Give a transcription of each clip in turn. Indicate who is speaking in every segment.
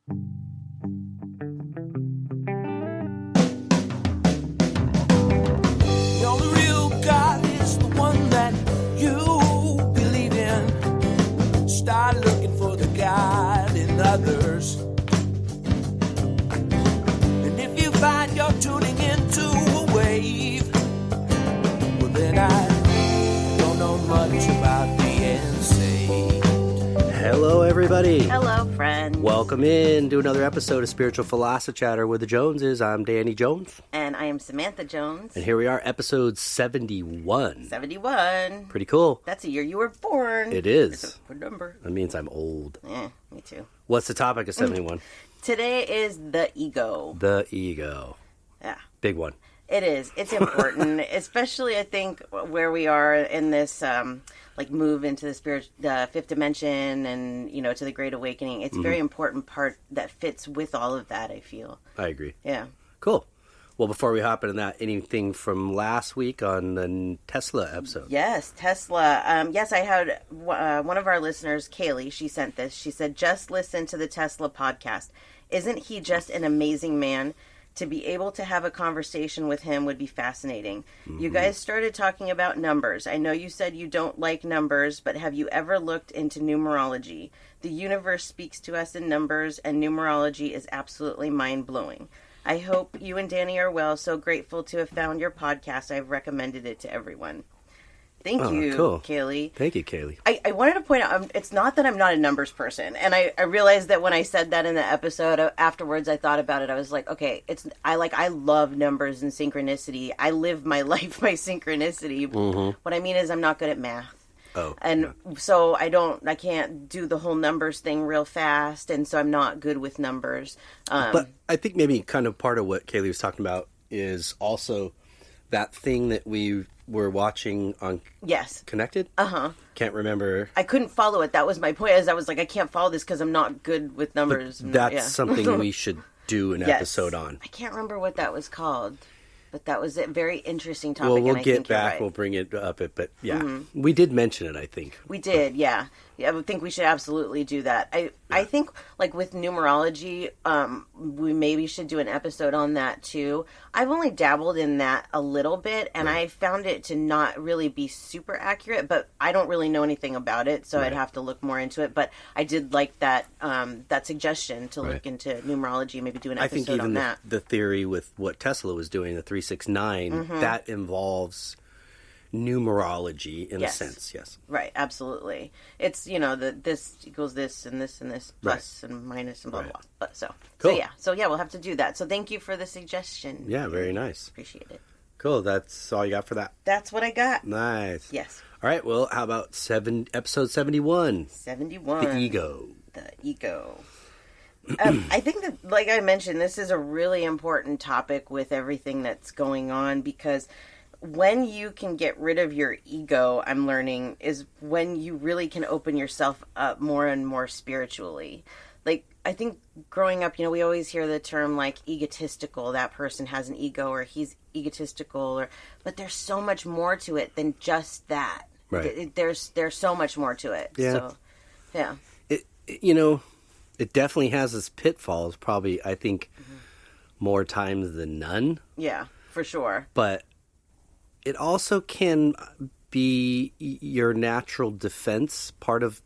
Speaker 1: The only real God is the one that you believe in. Start looking for the God in others. And if you find you're tuning into a wave, well then I don't know much about being saved.
Speaker 2: Hello, everybody.
Speaker 3: Hello, friends.
Speaker 2: Welcome in to another episode of Spiritual Philosophy Chatter with the Joneses. I'm Danny Jones.
Speaker 3: And I am Samantha Jones.
Speaker 2: And here we are, episode 71.
Speaker 3: 71.
Speaker 2: Pretty cool.
Speaker 3: That's the year you were born.
Speaker 2: It is.
Speaker 3: It's a good number.
Speaker 2: That means I'm old.
Speaker 3: Yeah, me too.
Speaker 2: What's the topic of 71?
Speaker 3: Today is the ego.
Speaker 2: The ego.
Speaker 3: Yeah.
Speaker 2: Big one.
Speaker 3: It is. It's important, especially I think where we are in this move into the fifth dimension and to the Great Awakening. It's a very important part that fits with all of that, I feel.
Speaker 2: I agree.
Speaker 3: Yeah.
Speaker 2: Cool. Well, before we hop into that, anything from last week on the Tesla episode?
Speaker 3: Yes, Tesla. Yes, I had one of our listeners, Kaylee, she sent this. She said, just listen to the Tesla podcast. Isn't he just an amazing man? To be able to have a conversation with him would be fascinating. You guys started talking about numbers. I know you said you don't like numbers, but have you ever looked into numerology? The universe speaks to us in numbers, and numerology is absolutely mind-blowing. I hope you and Danny are well. So grateful to have found your podcast. I've recommended it to everyone. Thank you,
Speaker 2: cool.
Speaker 3: Kaylee.
Speaker 2: Thank you, Kaylee.
Speaker 3: I wanted to point out, it's not that I'm not a numbers person. And I realized that when I said that in the episode, afterwards I thought about it. I was like, okay, I love numbers and synchronicity. I live my life by synchronicity. What I mean is I'm not good at math.
Speaker 2: Oh.
Speaker 3: And so I can't do the whole numbers thing real fast. And so I'm not good with numbers.
Speaker 2: But I think maybe kind of part of what Kaylee was talking about is also that thing that we were watching on Connected? Can't remember.
Speaker 3: I couldn't follow it. That was my point. As I was like, I can't follow this because I'm not good with numbers.
Speaker 2: But that's something we should do an episode on.
Speaker 3: I can't remember what that was called. But that was a very interesting topic.
Speaker 2: Well, we'll
Speaker 3: and
Speaker 2: get back.
Speaker 3: Right.
Speaker 2: We'll bring it up. But yeah, we did mention it, I think.
Speaker 3: We did, yeah. I would think we should absolutely do that. I think, like, with numerology, we maybe should do an episode on that, too. I've only dabbled in that a little bit, and I found it to not really be super accurate, but I don't really know anything about it, so I'd have to look more into it. But I did like that that suggestion to look into numerology, maybe do an episode
Speaker 2: I think even
Speaker 3: on that.
Speaker 2: the theory with what Tesla was doing, the 369, that involves numerology in a sense, yes.
Speaker 3: Right, absolutely. It's, this equals this and this and this, plus and minus and blah, blah, blah. But
Speaker 2: cool.
Speaker 3: So yeah, we'll have to do that. So thank you for the suggestion.
Speaker 2: Yeah, very nice.
Speaker 3: Appreciate it.
Speaker 2: Cool, that's all you got for that?
Speaker 3: That's what I got.
Speaker 2: Nice.
Speaker 3: Yes.
Speaker 2: All right, well, how about episode 71?
Speaker 3: 71.
Speaker 2: The ego.
Speaker 3: The ego. I think that, like I mentioned, this is a really important topic with everything that's going on, because when you can get rid of your ego, I'm learning, is when you really can open yourself up more and more spiritually. Like, I think growing up, we always hear the term, like, egotistical. That person has an ego, or he's egotistical, but there's so much more to it than just that.
Speaker 2: Right.
Speaker 3: There's so much more to it.
Speaker 2: Yeah.
Speaker 3: So, yeah.
Speaker 2: It definitely has its pitfalls, probably, I think, more times than none.
Speaker 3: Yeah, for sure.
Speaker 2: But it also can be your natural defense, part of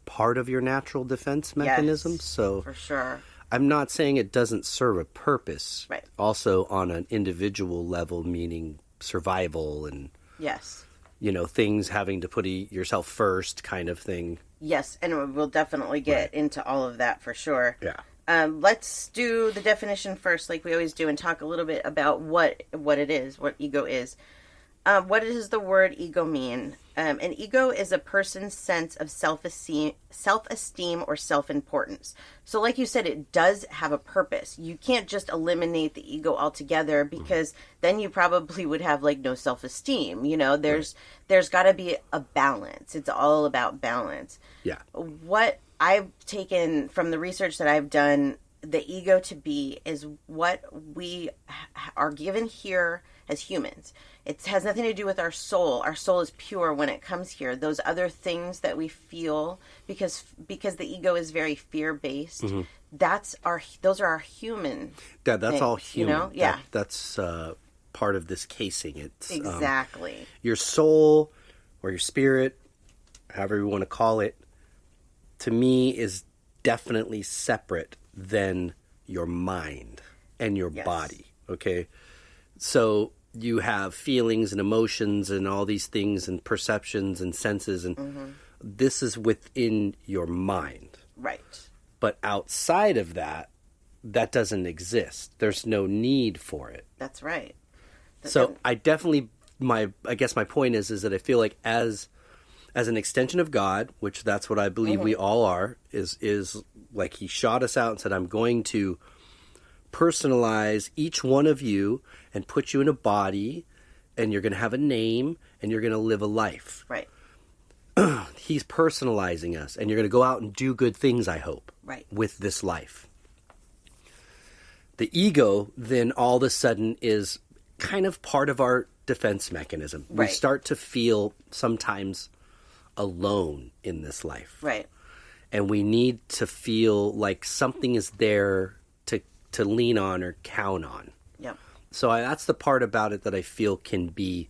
Speaker 2: your natural defense mechanism.
Speaker 3: Yes,
Speaker 2: so
Speaker 3: for sure.
Speaker 2: I'm not saying it doesn't serve a purpose.
Speaker 3: Right.
Speaker 2: Also on an individual level, meaning survival and
Speaker 3: yes,
Speaker 2: things having to put yourself first kind of thing.
Speaker 3: Yes, and we'll definitely get into all of that for sure.
Speaker 2: Yeah.
Speaker 3: Let's do the definition first, like we always do, and talk a little bit about what it is, what ego is. What does the word ego mean? An ego is a person's sense of self-esteem or self-importance. So like you said, it does have a purpose. You can't just eliminate the ego altogether, because then you probably would have no self-esteem. There's got to be a balance. It's all about balance.
Speaker 2: Yeah.
Speaker 3: What I've taken from the research that I've done, the ego to be is what we are given here as humans. It has nothing to do with our soul. Our soul is pure when it comes here. Those other things that we feel, because the ego is very fear-based, those are our human
Speaker 2: that's
Speaker 3: things,
Speaker 2: all human.
Speaker 3: You know? Yeah.
Speaker 2: That's part of this casing. It's
Speaker 3: exactly.
Speaker 2: Your soul or your spirit, however you want to call it, to me is definitely separate than your mind and your body. Okay? So you have feelings and emotions and all these things and perceptions and senses, and this is within your mind.
Speaker 3: Right.
Speaker 2: But outside of that, that doesn't exist. There's no need for it.
Speaker 3: That's right.
Speaker 2: So I definitely, I guess my point is that I feel like as an extension of God, which that's what I believe we all are, is like he shot us out and said, I'm going to personalize each one of you and put you in a body, and you're going to have a name, and you're going to live a life.
Speaker 3: Right.
Speaker 2: He's personalizing us, and you're going to go out and do good things, I hope, with this life. The ego then all of a sudden is kind of part of our defense mechanism.
Speaker 3: Right.
Speaker 2: We start to feel sometimes alone in this life.
Speaker 3: Right.
Speaker 2: And we need to feel like something is there to lean on or count on.
Speaker 3: Yep.
Speaker 2: So that's the part about it that I feel can be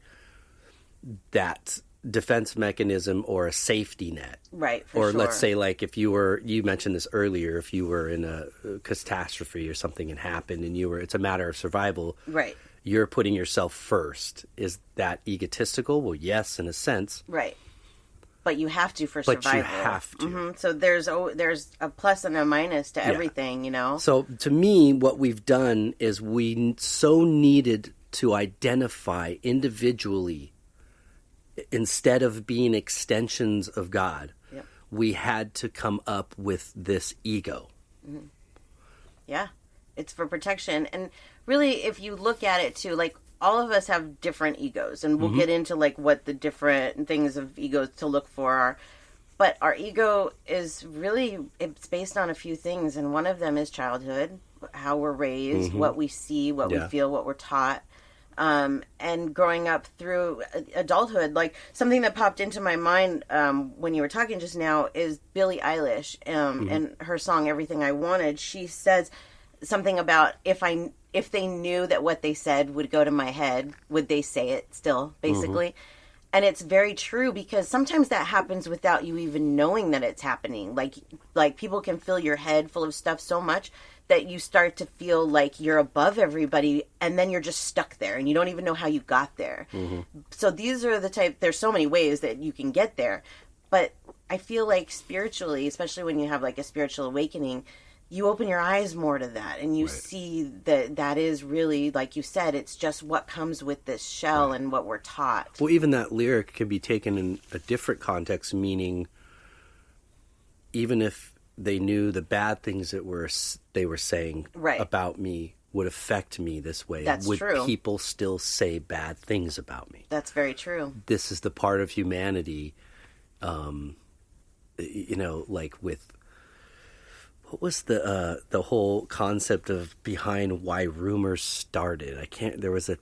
Speaker 2: that defense mechanism or a safety net.
Speaker 3: Right,
Speaker 2: or
Speaker 3: sure.
Speaker 2: Let's say, like, if you mentioned this earlier, if you were in a catastrophe or something had happened and it's a matter of survival.
Speaker 3: Right.
Speaker 2: You're putting yourself first. Is that egotistical? Well, yes, in a sense.
Speaker 3: Right. But you have to for survival.
Speaker 2: But you have to.
Speaker 3: So there's a plus and a minus to everything, you know?
Speaker 2: So to me, what we've done is we so needed to identify individually, instead of being extensions of God, we had to come up with this ego.
Speaker 3: Mm-hmm. Yeah. It's for protection. And really, if you look at it too, like, all of us have different egos, and we'll get into like what the different things of egos to look for are. But our ego is really, it's based on a few things, and one of them is childhood, how we're raised, what we see, what we feel, what we're taught, and growing up through adulthood. Like, something that popped into my mind when you were talking just now is Billie Eilish, and her song "Everything I Wanted." She says something about if they knew that what they said would go to my head, would they say it still, basically? And it's very true, because sometimes that happens without you even knowing that it's happening. Like people can fill your head full of stuff so much that you start to feel like you're above everybody, and then you're just stuck there, and you don't even know how you got there. So these are there's so many ways that you can get there. But I feel like spiritually, especially when you have like a spiritual awakening, you open your eyes more to that, and you see that is really, like you said, it's just what comes with this shell and what we're taught.
Speaker 2: Well, even that lyric can be taken in a different context, meaning even if they knew the bad things that they were saying about me would affect me this way, would people still say bad things about me?
Speaker 3: That's very true.
Speaker 2: This is the part of humanity, like with... What was the whole concept of behind why rumors started? There was a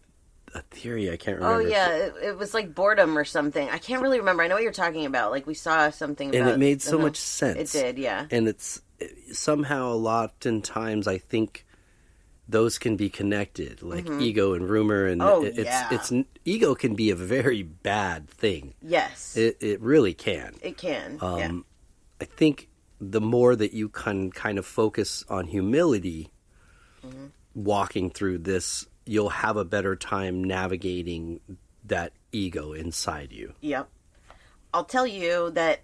Speaker 2: theory, I can't remember.
Speaker 3: Oh, yeah, it was like boredom or something. I can't really remember. I know what you're talking about. Like, we saw something about...
Speaker 2: And it made so much sense.
Speaker 3: It did, yeah.
Speaker 2: And it's somehow oftentimes I think those can be connected, like ego and rumor. And it's ego can be a very bad thing.
Speaker 3: Yes.
Speaker 2: It really can.
Speaker 3: It can,
Speaker 2: I think the more that you can kind of focus on humility, walking through this, you'll have a better time navigating that ego inside you.
Speaker 3: Yep. I'll tell you that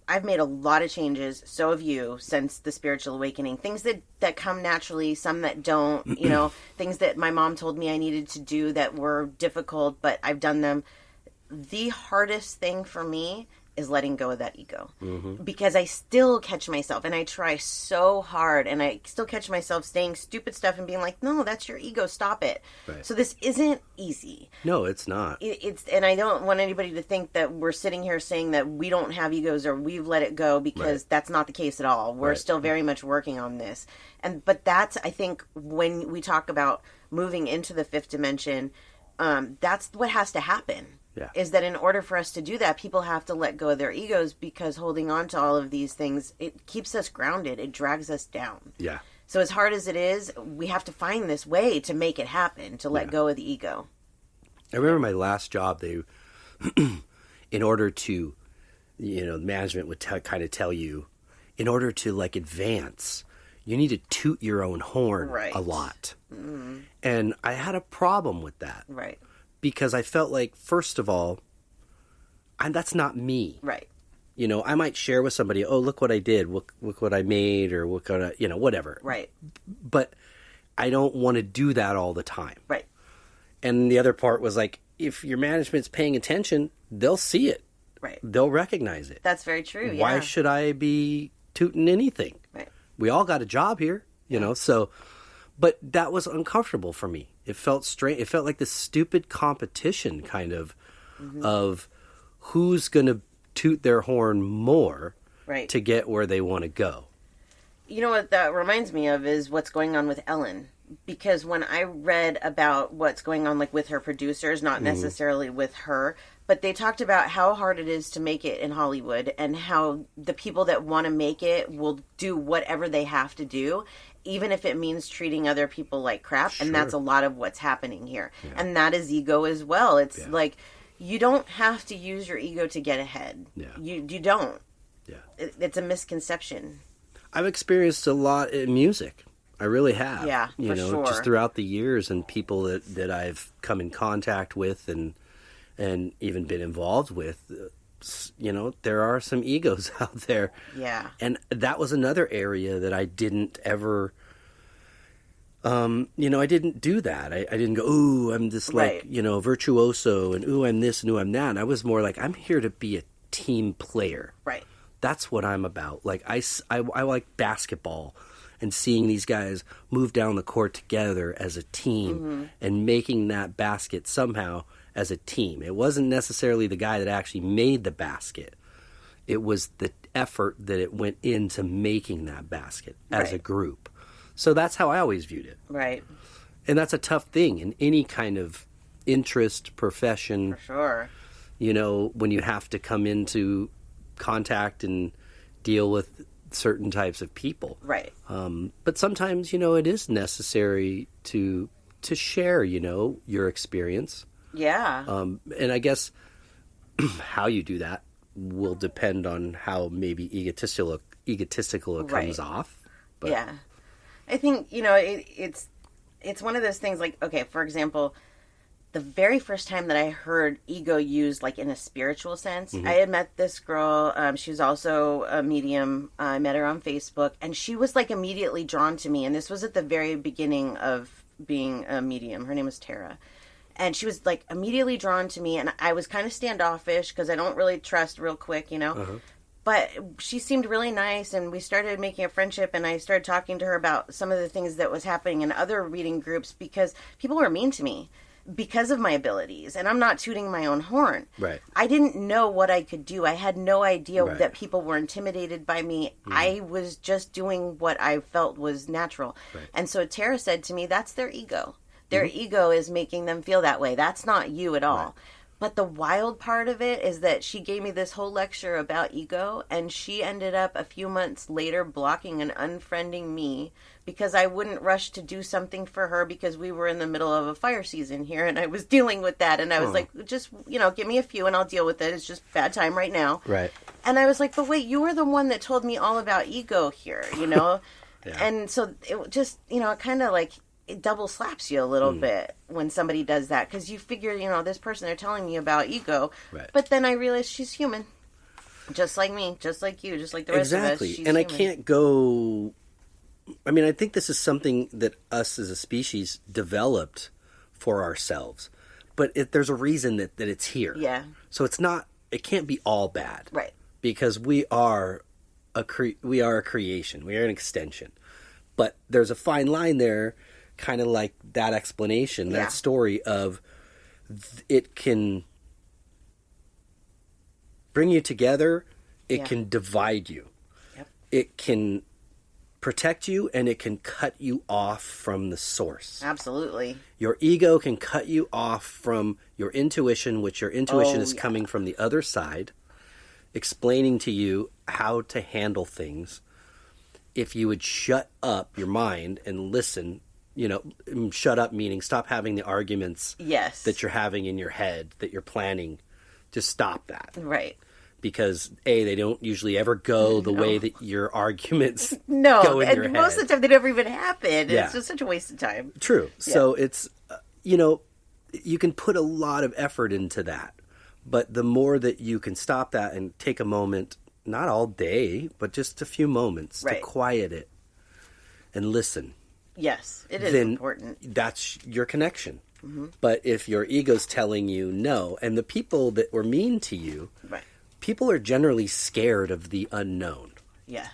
Speaker 3: I've made a lot of changes, so have you, since the spiritual awakening. Things that come naturally, some that don't, things that my mom told me I needed to do that were difficult, but I've done them. The hardest thing for me is letting go of that ego, because I still catch myself, and I try so hard, and I still catch myself saying stupid stuff and being like, no, that's your ego, stop it. Right. So this isn't easy.
Speaker 2: No, it's not.
Speaker 3: And I don't want anybody to think that we're sitting here saying that we don't have egos or we've let it go, because that's not the case at all. We're still very much working on this. But that's, I think, when we talk about moving into the fifth dimension, That's what has to happen.
Speaker 2: Yeah.
Speaker 3: Is that in order for us to do that, people have to let go of their egos, because holding on to all of these things, it keeps us grounded. It drags us down.
Speaker 2: Yeah.
Speaker 3: So as hard as it is, we have to find this way to make it happen, to let go of the ego.
Speaker 2: I remember my last job, they, in order to, management would kind of tell you, in order to like advance, you need to toot your own horn a lot. Mm-hmm. And I had a problem with that.
Speaker 3: Right.
Speaker 2: Because I felt like, first of all, that's not me.
Speaker 3: Right.
Speaker 2: I might share with somebody, oh, look what I did, look what I made, or look what I, whatever.
Speaker 3: Right.
Speaker 2: But I don't want to do that all the time.
Speaker 3: Right.
Speaker 2: And the other part was like, if your management's paying attention, they'll see it.
Speaker 3: Right.
Speaker 2: They'll recognize it.
Speaker 3: That's very true.
Speaker 2: Why should I be tooting anything?
Speaker 3: Right.
Speaker 2: We all got a job here, so, but that was uncomfortable for me. It felt strange. It felt like this stupid competition kind of who's going to toot their horn more to get where they want to go.
Speaker 3: You know what that reminds me of is what's going on with Ellen. Because when I read about what's going on, like with her producers, not necessarily with her, but they talked about how hard it is to make it in Hollywood, and how the people that want to make it will do whatever they have to do, even if it means treating other people like crap. Sure. And that's a lot of what's happening here. Yeah. And that is ego as well. It's like, you don't have to use your ego to get ahead. Yeah. You don't. Yeah. It's a misconception.
Speaker 2: I've experienced a lot in music. I really have.
Speaker 3: Yeah, for sure.
Speaker 2: Just throughout the years, and people that I've come in contact with and even been involved with, there are some egos out there.
Speaker 3: Yeah. And
Speaker 2: that was another area that I didn't ever, I didn't do that. I didn't go, ooh, I'm this virtuoso, and ooh, I'm this and ooh, I'm that. And I was more like, I'm here to be a team player.
Speaker 3: Right.
Speaker 2: That's what I'm about. Like, I like basketball. And seeing these guys move down the court together as a team and making that basket somehow as a team. It wasn't necessarily the guy that actually made the basket. It was the effort that it went into making that basket as a group. So that's how I always viewed it.
Speaker 3: Right.
Speaker 2: And that's a tough thing in any kind of interest, profession.
Speaker 3: For sure.
Speaker 2: When you have to come into contact and deal with certain types of people.
Speaker 3: Right.
Speaker 2: But sometimes, it is necessary to share, your experience.
Speaker 3: Yeah.
Speaker 2: And I guess how you do that will depend on how maybe egotistical it comes off. But.
Speaker 3: Yeah. I think, it's one of those things like, okay, for example, the very first time that I heard ego used, like in a spiritual sense, I had met this girl. She was also a medium. I met her on Facebook, and she was like immediately drawn to me. And this was at the very beginning of being a medium. Her name was Tara. And she was like immediately drawn to me. And I was kind of standoffish because I don't really trust real quick, But she seemed really nice, and we started making a friendship, and I started talking to her about some of the things that was happening in other reading groups, because people were mean to me because of my abilities, and I'm not tooting my own horn.
Speaker 2: Right.
Speaker 3: I didn't know what I could do. I had no idea that people were intimidated by me. I was just doing what I felt was natural. Right. And so Tara said to me, that's their ego. Their ego is making them feel that way. That's not you at all. Right. But the wild part of it is that she gave me this whole lecture about ego, and she ended up a few months later blocking and unfriending me because I wouldn't rush to do something for her because we were in the middle of a fire season here, and I was dealing with that. And I was like, just, give me a few and I'll deal with it. It's just bad time right now.
Speaker 2: Right.
Speaker 3: And I was like, but wait, you were the one that told me all about ego here, Yeah. And so it just, it kind of like, it double slaps you a little bit when somebody does that, because you figure, this person, they're telling me about ego. Right. But then I realized she's human. Just like me, just like you, just like the rest of us. She's
Speaker 2: and
Speaker 3: human.
Speaker 2: I can't go... I mean, I think this is something that us as a species developed for ourselves. But there's a reason that it's here.
Speaker 3: Yeah.
Speaker 2: So it can't be all bad.
Speaker 3: Right.
Speaker 2: Because we are a creation. We are an extension. But there's a fine line there, kind of like that explanation, that story of it can bring you together, it can divide you. Yep. It can protect you and it can cut you off from the source.
Speaker 3: Absolutely.
Speaker 2: Your ego can cut you off from your intuition, which your intuition is
Speaker 3: yeah.
Speaker 2: coming from the other side, explaining to you how to handle things. If you would shut up your mind and listen, shut up meaning stop having the arguments
Speaker 3: Yes.
Speaker 2: that you're having in your head, that you're planning. Just stop that.
Speaker 3: Right.
Speaker 2: Because they don't usually ever go the way that your arguments
Speaker 3: No,
Speaker 2: go in
Speaker 3: and
Speaker 2: your head.
Speaker 3: most of the time they never even happen.
Speaker 2: Yeah.
Speaker 3: It's just such a waste of time.
Speaker 2: True. Yeah. So it's, you can put a lot of effort into that. But the more that you can stop that and take a moment, not all day, but just a few moments to quiet it and listen.
Speaker 3: Yes, it is
Speaker 2: then
Speaker 3: important.
Speaker 2: That's your connection. Mm-hmm. But if your ego's telling you no, and the people that were mean to you, people are generally scared of the unknown.
Speaker 3: Yeah.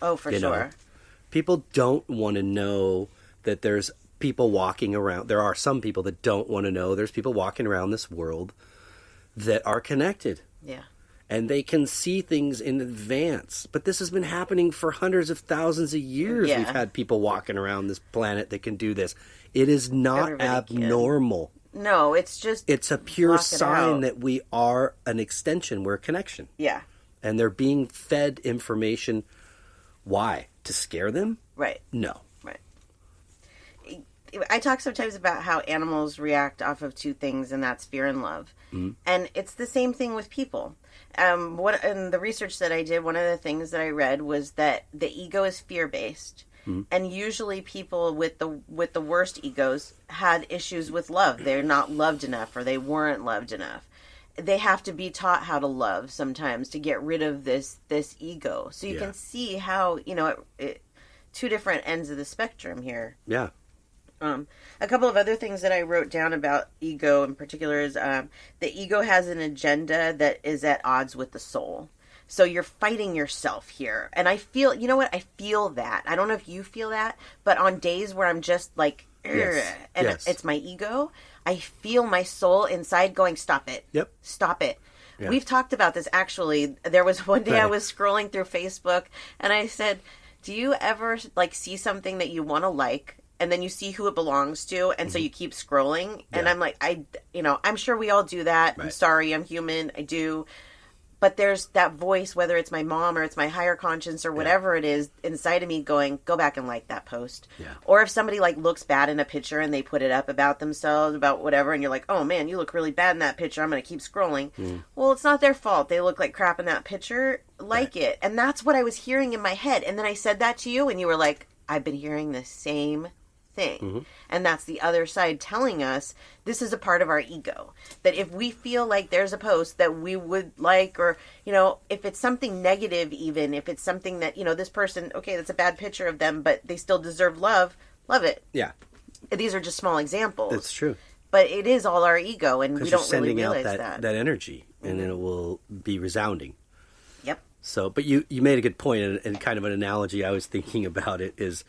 Speaker 3: Oh, for sure.
Speaker 2: People don't want to know that there's people walking around. There are some people that don't want to know there's people walking around this world that are connected.
Speaker 3: Yeah.
Speaker 2: And they can see things in advance. But this has been happening for hundreds of thousands of years.
Speaker 3: Yeah.
Speaker 2: We've had people walking around this planet that can do this. It is not abnormal.
Speaker 3: No, it's just...
Speaker 2: It's a pure sign that we are an extension. We're a connection.
Speaker 3: Yeah.
Speaker 2: And they're being fed information. Why? To scare them?
Speaker 3: Right.
Speaker 2: No.
Speaker 3: Right. I talk sometimes about how animals react off of two things, and that's fear and love. Mm-hmm. And it's the same thing with people. In the research that I did, one of the things that I read was that the ego is fear-based. Mm-hmm. And usually people with the worst egos had issues with love. They're not loved enough, or they weren't loved enough. They have to be taught how to love sometimes to get rid of this ego. So you can see how, two different ends of the spectrum here.
Speaker 2: Yeah.
Speaker 3: A couple of other things that I wrote down about ego in particular is the ego has an agenda that is at odds with the soul. So you're fighting yourself here. And I feel, I feel that. I don't know if you feel that, but on days where I'm just like, it's my ego, I feel my soul inside going, stop it.
Speaker 2: Yep.
Speaker 3: Stop it.
Speaker 2: Yeah.
Speaker 3: We've talked about this actually. There was one day I was scrolling through Facebook and I said, do you ever see something that you want to like? And then you see who it belongs to, and so you keep scrolling. And I'm like, I'm sure we all do that.
Speaker 2: Right.
Speaker 3: I'm sorry, I'm human. I do. But there's that voice, whether it's my mom or it's my higher conscience or whatever it is inside of me going, go back and like that post.
Speaker 2: Yeah.
Speaker 3: Or if somebody looks bad in a picture and they put it up about themselves, about whatever, and you're like, oh man, you look really bad in that picture. I'm going to keep scrolling. Well, it's not their fault. They look like crap in that picture. Like it. And that's what I was hearing in my head. And then I said that to you and you were like, I've been hearing the same thing. Mm-hmm. And that's the other side telling us this is a part of our ego. That if we feel like there's a post that we would like, or, if it's something negative, even if it's something that, this person, okay, that's a bad picture of them, but they still deserve love it.
Speaker 2: Yeah.
Speaker 3: These are just small examples.
Speaker 2: That's true.
Speaker 3: But it is all our ego, and we don't really realize
Speaker 2: out that energy, and then it will be resounding.
Speaker 3: Yep.
Speaker 2: So, but you made a good point, and kind of an analogy I was thinking about it is,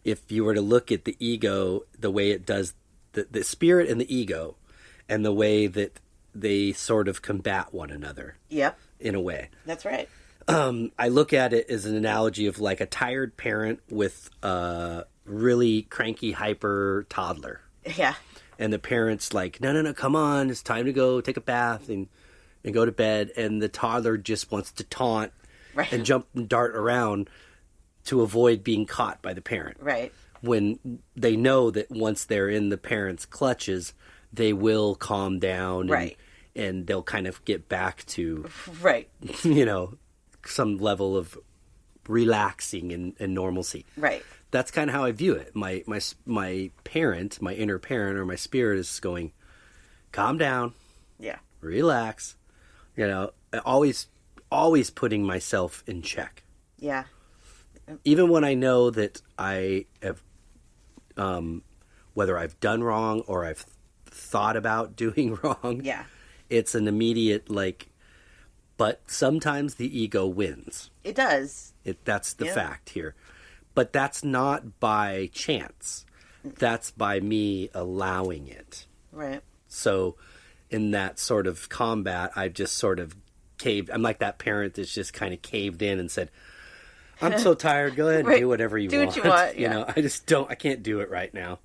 Speaker 2: if you were to look at the ego, the way it does, the spirit and the ego, and the way that they sort of combat one another.
Speaker 3: Yep.
Speaker 2: In a way.
Speaker 3: That's right.
Speaker 2: I look at it as an analogy of like a tired parent with a really cranky, hyper toddler.
Speaker 3: Yeah.
Speaker 2: And the parent's like, no, come on, it's time to go take a bath and go to bed. And the toddler just wants to taunt and jump and dart around to avoid being caught by the parent.
Speaker 3: Right.
Speaker 2: When they know that once they're in the parent's clutches, they will calm down and they'll kind of get back to, some level of relaxing and normalcy. Right. That's kind of how I view it. My parent, my inner parent or my spirit is going, calm down. Yeah. Relax. Always putting myself in check. Yeah. Even when I know that I have, whether I've done wrong or I've thought about doing wrong, it's an immediate but sometimes the ego wins. It does. That's the fact here. But that's not by chance. That's by me allowing it. Right. So in that sort of combat, I've just sort of caved. I'm like that parent that's just kind of caved in and said, I'm so tired. Go ahead and
Speaker 3: Right.
Speaker 2: do whatever you
Speaker 3: Do
Speaker 2: want.
Speaker 3: what you want,
Speaker 2: You
Speaker 3: yeah.
Speaker 2: know, I can't do it right now.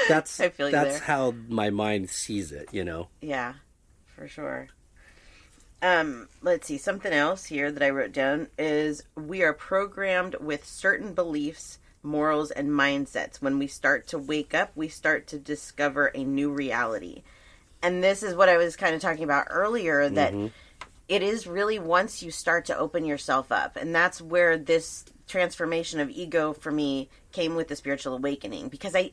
Speaker 2: That's
Speaker 3: I feel you
Speaker 2: that's
Speaker 3: there.
Speaker 2: how my mind sees it,
Speaker 3: Yeah, for sure. Let's see. Something else here that I wrote down is we are programmed with certain beliefs, morals, and mindsets. When we start to wake up, we start to discover a new reality. And this is what I was kind of talking about earlier, that it is really once you start to open yourself up. And that's where this transformation of ego for me came with the spiritual awakening, because I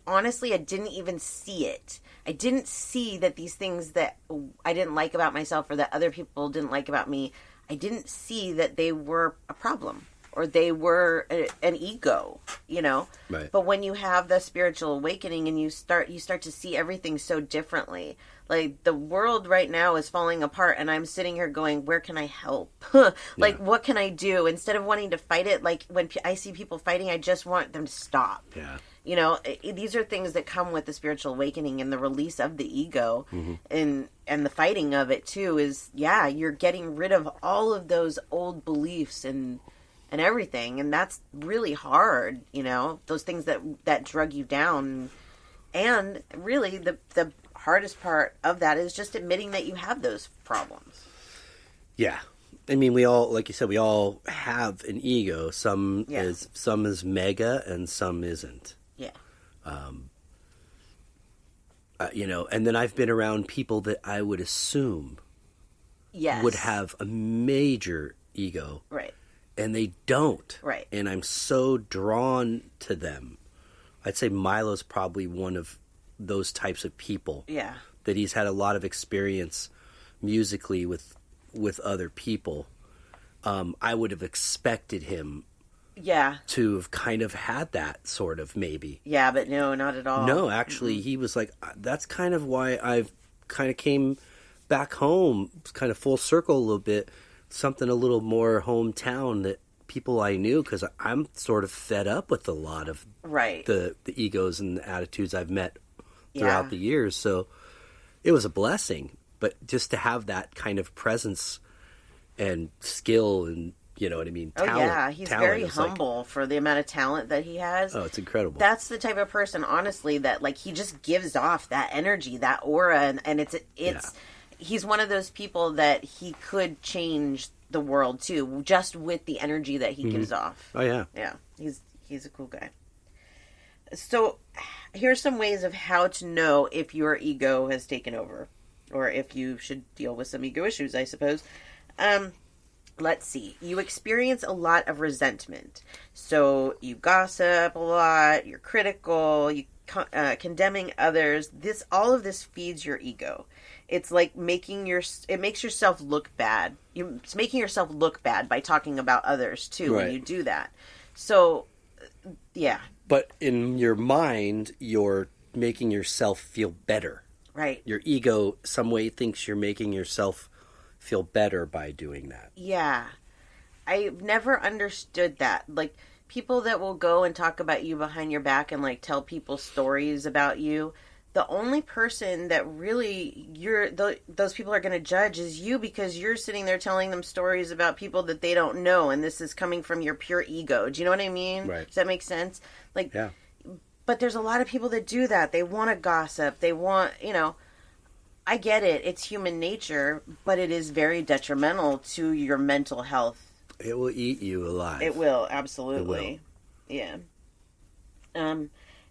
Speaker 3: didn't even see it. I didn't see that these things that I didn't like about myself or that other people didn't like about me, I didn't see that they were a problem or they were an ego,
Speaker 2: Right.
Speaker 3: But when you have the spiritual awakening and you start to see everything so differently. Like, the world right now is falling apart, and I'm sitting here going, where can I help? What can I do? Instead of wanting to fight it, like, when I see people fighting, I just want them to stop.
Speaker 2: Yeah.
Speaker 3: These are things that come with the spiritual awakening and the release of the ego, and the fighting of it, too, is, you're getting rid of all of those old beliefs and everything, and that's really hard, those things that drug you down. And really, the hardest part of that is just admitting that you have those problems.
Speaker 2: Yeah. I mean, we all, like you said, we all have an ego. Some is mega and some isn't.
Speaker 3: Yeah.
Speaker 2: And then I've been around people that I would assume would have a major ego.
Speaker 3: Right.
Speaker 2: And they don't.
Speaker 3: Right.
Speaker 2: And I'm so drawn to them. I'd say Milo's probably one of those types of people.
Speaker 3: Yeah.
Speaker 2: That he's had a lot of experience musically with other people. I would have expected him to have kind of had that sort of, maybe.
Speaker 3: Yeah, but no, not at all.
Speaker 2: No, actually, he was like, that's kind of why I've kind of came back home, kind of full circle a little bit, something a little more hometown that people I knew, because I'm sort of fed up with a lot of the egos and the attitudes I've met throughout the years. So it was a blessing, but just to have that kind of presence and skill and, you know what I mean? Talent.
Speaker 3: He's very humble for the amount of talent that he has.
Speaker 2: Oh, it's incredible.
Speaker 3: That's the type of person, honestly, that like he just gives off that energy, that aura, and it's he's one of those people that he could change the world too, just with the energy that he gives off.
Speaker 2: Oh yeah.
Speaker 3: Yeah. He's a cool guy. So here's some ways of how to know if your ego has taken over, or if you should deal with some ego issues, I suppose. Let's see. You experience a lot of resentment. So you gossip a lot, you're critical, you condemning others. All of this feeds your ego. It's like it makes yourself look bad. It's making yourself look bad by talking about others too when you do that. So, yeah.
Speaker 2: But in your mind, you're making yourself feel better.
Speaker 3: Right.
Speaker 2: Your ego, some way, thinks you're making yourself feel better by doing that.
Speaker 3: Yeah. I've never understood that. Like, people that will go and talk about you behind your back and, like, tell people stories about you, the only person that really those people are going to judge is you, because you're sitting there telling them stories about people that they don't know, and this is coming from your pure ego. Do you know what I mean?
Speaker 2: Right.
Speaker 3: Does that make sense? Like,
Speaker 2: yeah.
Speaker 3: But there's a lot of people that do that. They want to gossip. They want, I get it. It's human nature, but it is very detrimental to your mental health.
Speaker 2: It will eat you alive.
Speaker 3: It will, absolutely. It will. Yeah.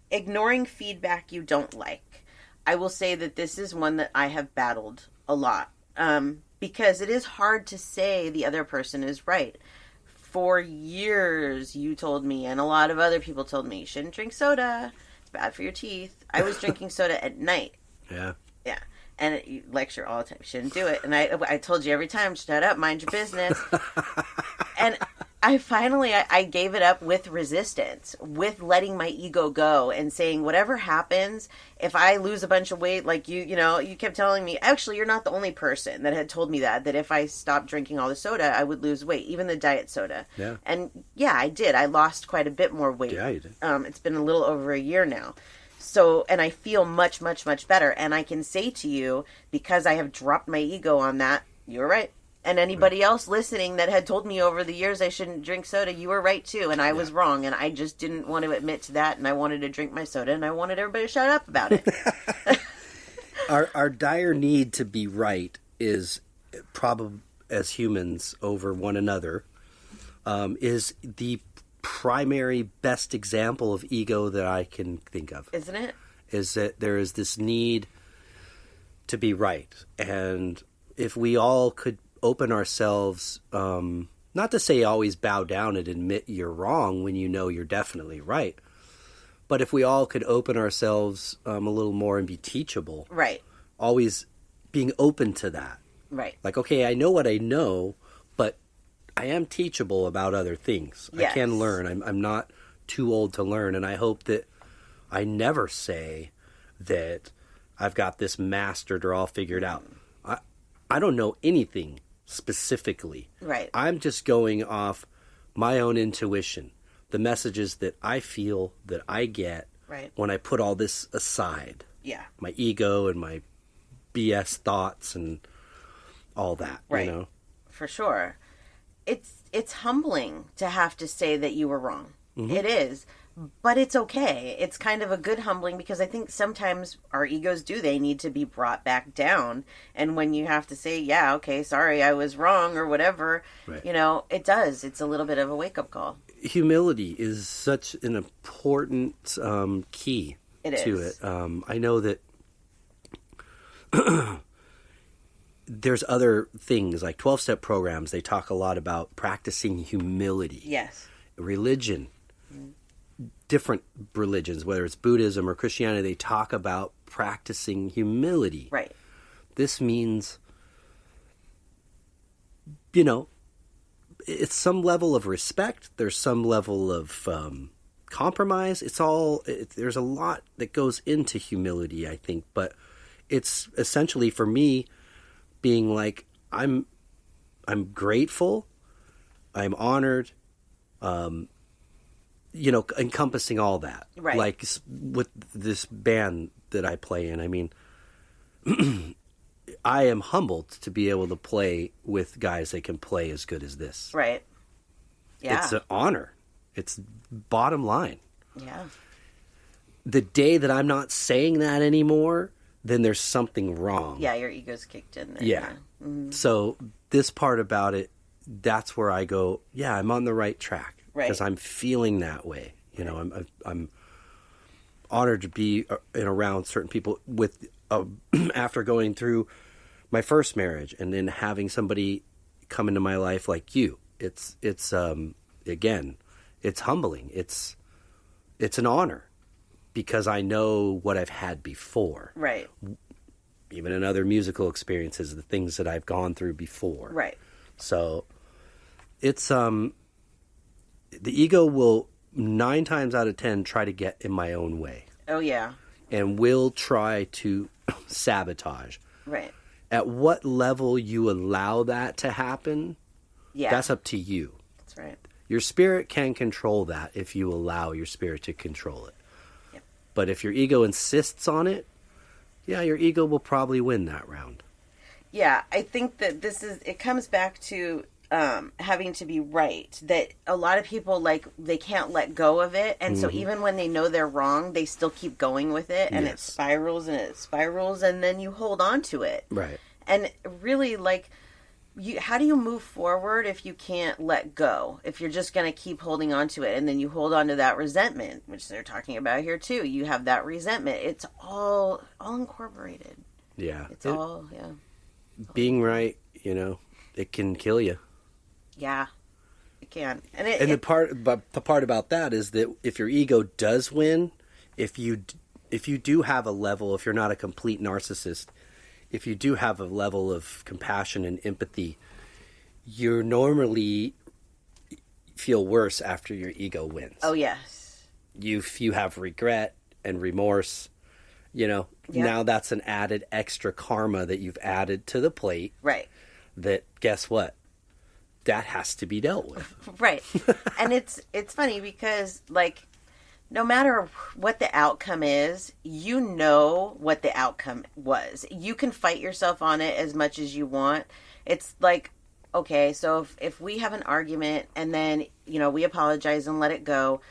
Speaker 3: Ignoring feedback you don't like. I will say that this is one that I have battled a lot. Because it is hard to say the other person is right. For years, you told me, and a lot of other people told me, you shouldn't drink soda. It's bad for your teeth. I was drinking soda at night.
Speaker 2: Yeah.
Speaker 3: Yeah. And you lecture all the time. You shouldn't do it. And I told you every time, shut up, mind your business. And I finally gave it up with resistance, with letting my ego go and saying, whatever happens, if I lose a bunch of weight, like you kept telling me, actually, you're not the only person that had told me that if I stopped drinking all the soda, I would lose weight, even the diet soda.
Speaker 2: Yeah.
Speaker 3: And yeah, I did. I lost quite a bit more weight.
Speaker 2: Yeah, you did.
Speaker 3: It's been a little over a year now. So, and I feel much, much, much better. And I can say to you, because I have dropped my ego on that, you're right. And anybody else listening that had told me over the years I shouldn't drink soda, you were right too, and I was wrong, and I just didn't want to admit to that, and I wanted to drink my soda, and I wanted everybody to shut up about it.
Speaker 2: Our dire need to be right is probably, as humans over one another, is the primary best example of ego that I can think of.
Speaker 3: Isn't it?
Speaker 2: Is that there is this need to be right. And if we all could open ourselves, not to say always bow down and admit you're wrong when you know you're definitely right, but if we all could open ourselves a little more and be teachable.
Speaker 3: Right.
Speaker 2: Always being open to that.
Speaker 3: Right.
Speaker 2: Like, okay, I know what I know, but I am teachable about other things.
Speaker 3: Yes.
Speaker 2: I can learn. I'm not too old to learn. And I hope that I never say that I've got this mastered or all figured out. I don't know anything specifically.
Speaker 3: Right.
Speaker 2: I'm just going off my own intuition, the messages that I feel that I get when I put all this aside.
Speaker 3: Yeah.
Speaker 2: My ego and my BS thoughts and all that,
Speaker 3: right.
Speaker 2: You know?
Speaker 3: For sure. It's humbling to have to say that you were wrong. Mm-hmm. It is. But it's okay. It's kind of a good humbling because I think sometimes our egos they need to be brought back down. And when you have to say, yeah, okay, sorry, I was wrong or whatever, you know, it does. It's a little bit of a wake-up call.
Speaker 2: Humility is such an important key to it. I know that there's other things like 12-step programs. They talk a lot about practicing humility.
Speaker 3: Yes.
Speaker 2: Religion. Different religions, whether it's Buddhism or Christianity, they talk about practicing humility.
Speaker 3: Right.
Speaker 2: This means, you know, it's some level of respect. There's some level of compromise. There's a lot that goes into humility, I think. But it's essentially, for me, being like, I'm grateful, I'm honored, you know, encompassing all that.
Speaker 3: Right.
Speaker 2: Like with this band that I play in, I mean, I am humbled to be able to play with guys that can play as good as this.
Speaker 3: Right. Yeah.
Speaker 2: It's an honor. It's bottom line.
Speaker 3: Yeah.
Speaker 2: The day that I'm not saying that anymore, then there's something wrong.
Speaker 3: Yeah, your ego's kicked in there.
Speaker 2: Yeah. Mm-hmm. So this part about it, that's where I go, yeah, I'm on the right track. Because I'm feeling that way, you know. I'm honored to be in around certain people with after going through my first marriage and then having somebody come into my life like you. It's again, it's humbling. It's an honor because I know what I've had before.
Speaker 3: Right.
Speaker 2: Even in other musical experiences, the things that I've gone through before.
Speaker 3: Right.
Speaker 2: So it's the ego will 9 times out of 10 try to get in my own way.
Speaker 3: Oh, yeah.
Speaker 2: And will try to sabotage.
Speaker 3: Right.
Speaker 2: At what level you allow that to happen, that's up to you.
Speaker 3: That's right.
Speaker 2: Your spirit can control that if you allow your spirit to control it.
Speaker 3: Yep.
Speaker 2: But if your ego insists on it, your ego will probably win that round.
Speaker 3: Yeah, I think that it comes back to having to be right, that a lot of people, like, they can't let go of it, and so even when they know they're wrong, they still keep going with it, and it spirals, and then you hold on to it.
Speaker 2: Right.
Speaker 3: And really, like, how do you move forward if you can't let go? If you're just going to keep holding on to it, and then you hold on to that resentment, which they're talking about here too. You have that resentment. It's all incorporated.
Speaker 2: Yeah.
Speaker 3: It's all.
Speaker 2: Being right, you know, it can kill you.
Speaker 3: Yeah, it can.
Speaker 2: The part about that is that if your ego does win, if you do have a level, if you're not a complete narcissist, if you do have a level of compassion and empathy, you normally feel worse after your ego wins.
Speaker 3: Oh, yes.
Speaker 2: You have regret and remorse. You know, now that's an added extra karma that you've added to the plate.
Speaker 3: Right.
Speaker 2: That, guess what? That has to be dealt with.
Speaker 3: Right. And it's funny because, like, no matter what the outcome is, you know what the outcome was. You can fight yourself on it as much as you want. It's like okay, so if we have an argument and then, we apologize and let it go,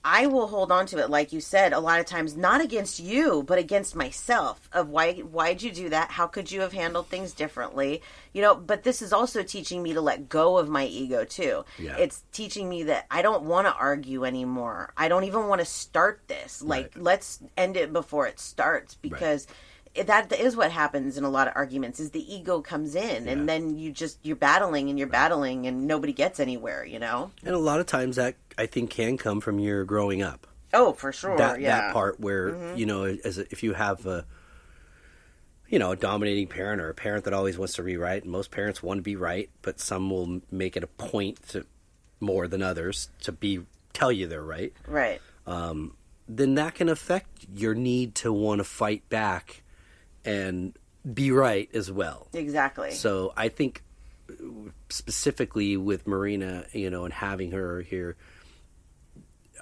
Speaker 3: I will hold on to it, like you said, a lot of times, not against you, but against myself, of why'd you do that? How could you have handled things differently? But this is also teaching me to let go of my ego, too.
Speaker 2: Yeah.
Speaker 3: It's teaching me that I don't want to argue anymore. I don't even want to start this. Like, let's end it before it starts, because that is what happens in a lot of arguments, is the ego comes in, and then you're battling and you're battling and nobody gets anywhere,
Speaker 2: And a lot of times that, I think, can come from your growing up.
Speaker 3: Oh, for sure.
Speaker 2: That part where, if you have a dominating parent, or a parent that always wants to rewrite, and most parents want to be right, but some will make it a point to, more than others, to tell you they're right.
Speaker 3: Right.
Speaker 2: Then that can affect your need to want to fight back and be right as well.
Speaker 3: Exactly.
Speaker 2: So I think specifically with Marina, and having her here,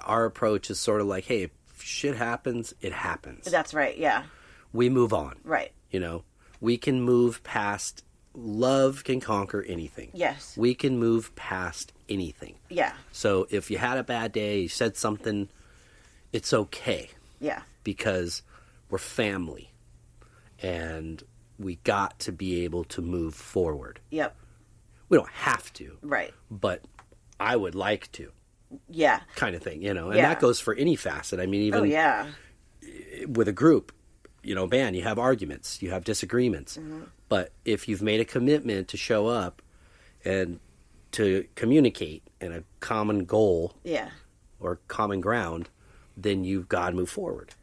Speaker 2: our approach is sort of like, hey, if shit happens, it happens.
Speaker 3: That's right, yeah.
Speaker 2: We move on.
Speaker 3: Right.
Speaker 2: We can move past, love can conquer anything.
Speaker 3: Yes.
Speaker 2: We can move past anything.
Speaker 3: Yeah.
Speaker 2: So if you had a bad day, you said something, it's okay.
Speaker 3: Yeah.
Speaker 2: Because we're family. And we got to be able to move forward.
Speaker 3: Yep.
Speaker 2: We don't have to.
Speaker 3: Right.
Speaker 2: But I would like to.
Speaker 3: Yeah.
Speaker 2: Kind of thing, And that goes for any facet. I mean, even with a group, band, you have arguments, you have disagreements. Mm-hmm. But if you've made a commitment to show up and to communicate in a common goal or common ground, then you've got to move forward.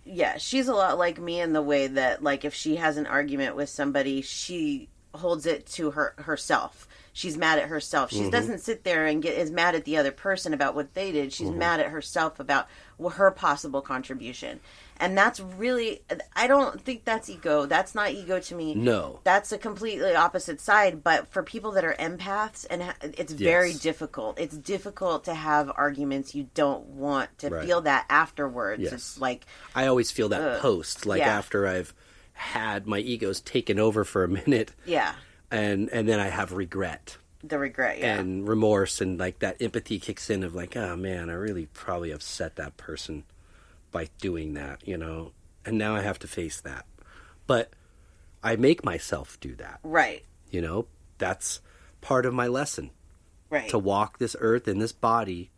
Speaker 3: Yeah, she's a lot like me in the way that, like, if she has an argument with somebody, she holds it to herself. She's mad at herself. She doesn't sit there and is mad at the other person about what they did. She's mad at herself about her possible contribution. And that's really, I don't think that's ego. That's not ego to me.
Speaker 2: No.
Speaker 3: That's a completely opposite side. But for people that are empaths, and it's very difficult. It's difficult to have arguments. You don't want to feel that afterwards.
Speaker 2: Yes.
Speaker 3: It's like,
Speaker 2: I always feel that post, after I've had my egos taken over for a minute.
Speaker 3: Yeah.
Speaker 2: And then I have regret.
Speaker 3: The regret,
Speaker 2: and remorse, and like that empathy kicks in of like, oh man, I really probably upset that person by doing that, and now I have to face that. But I make myself do that.
Speaker 3: Right.
Speaker 2: That's part of my lesson.
Speaker 3: Right.
Speaker 2: To walk this earth in this body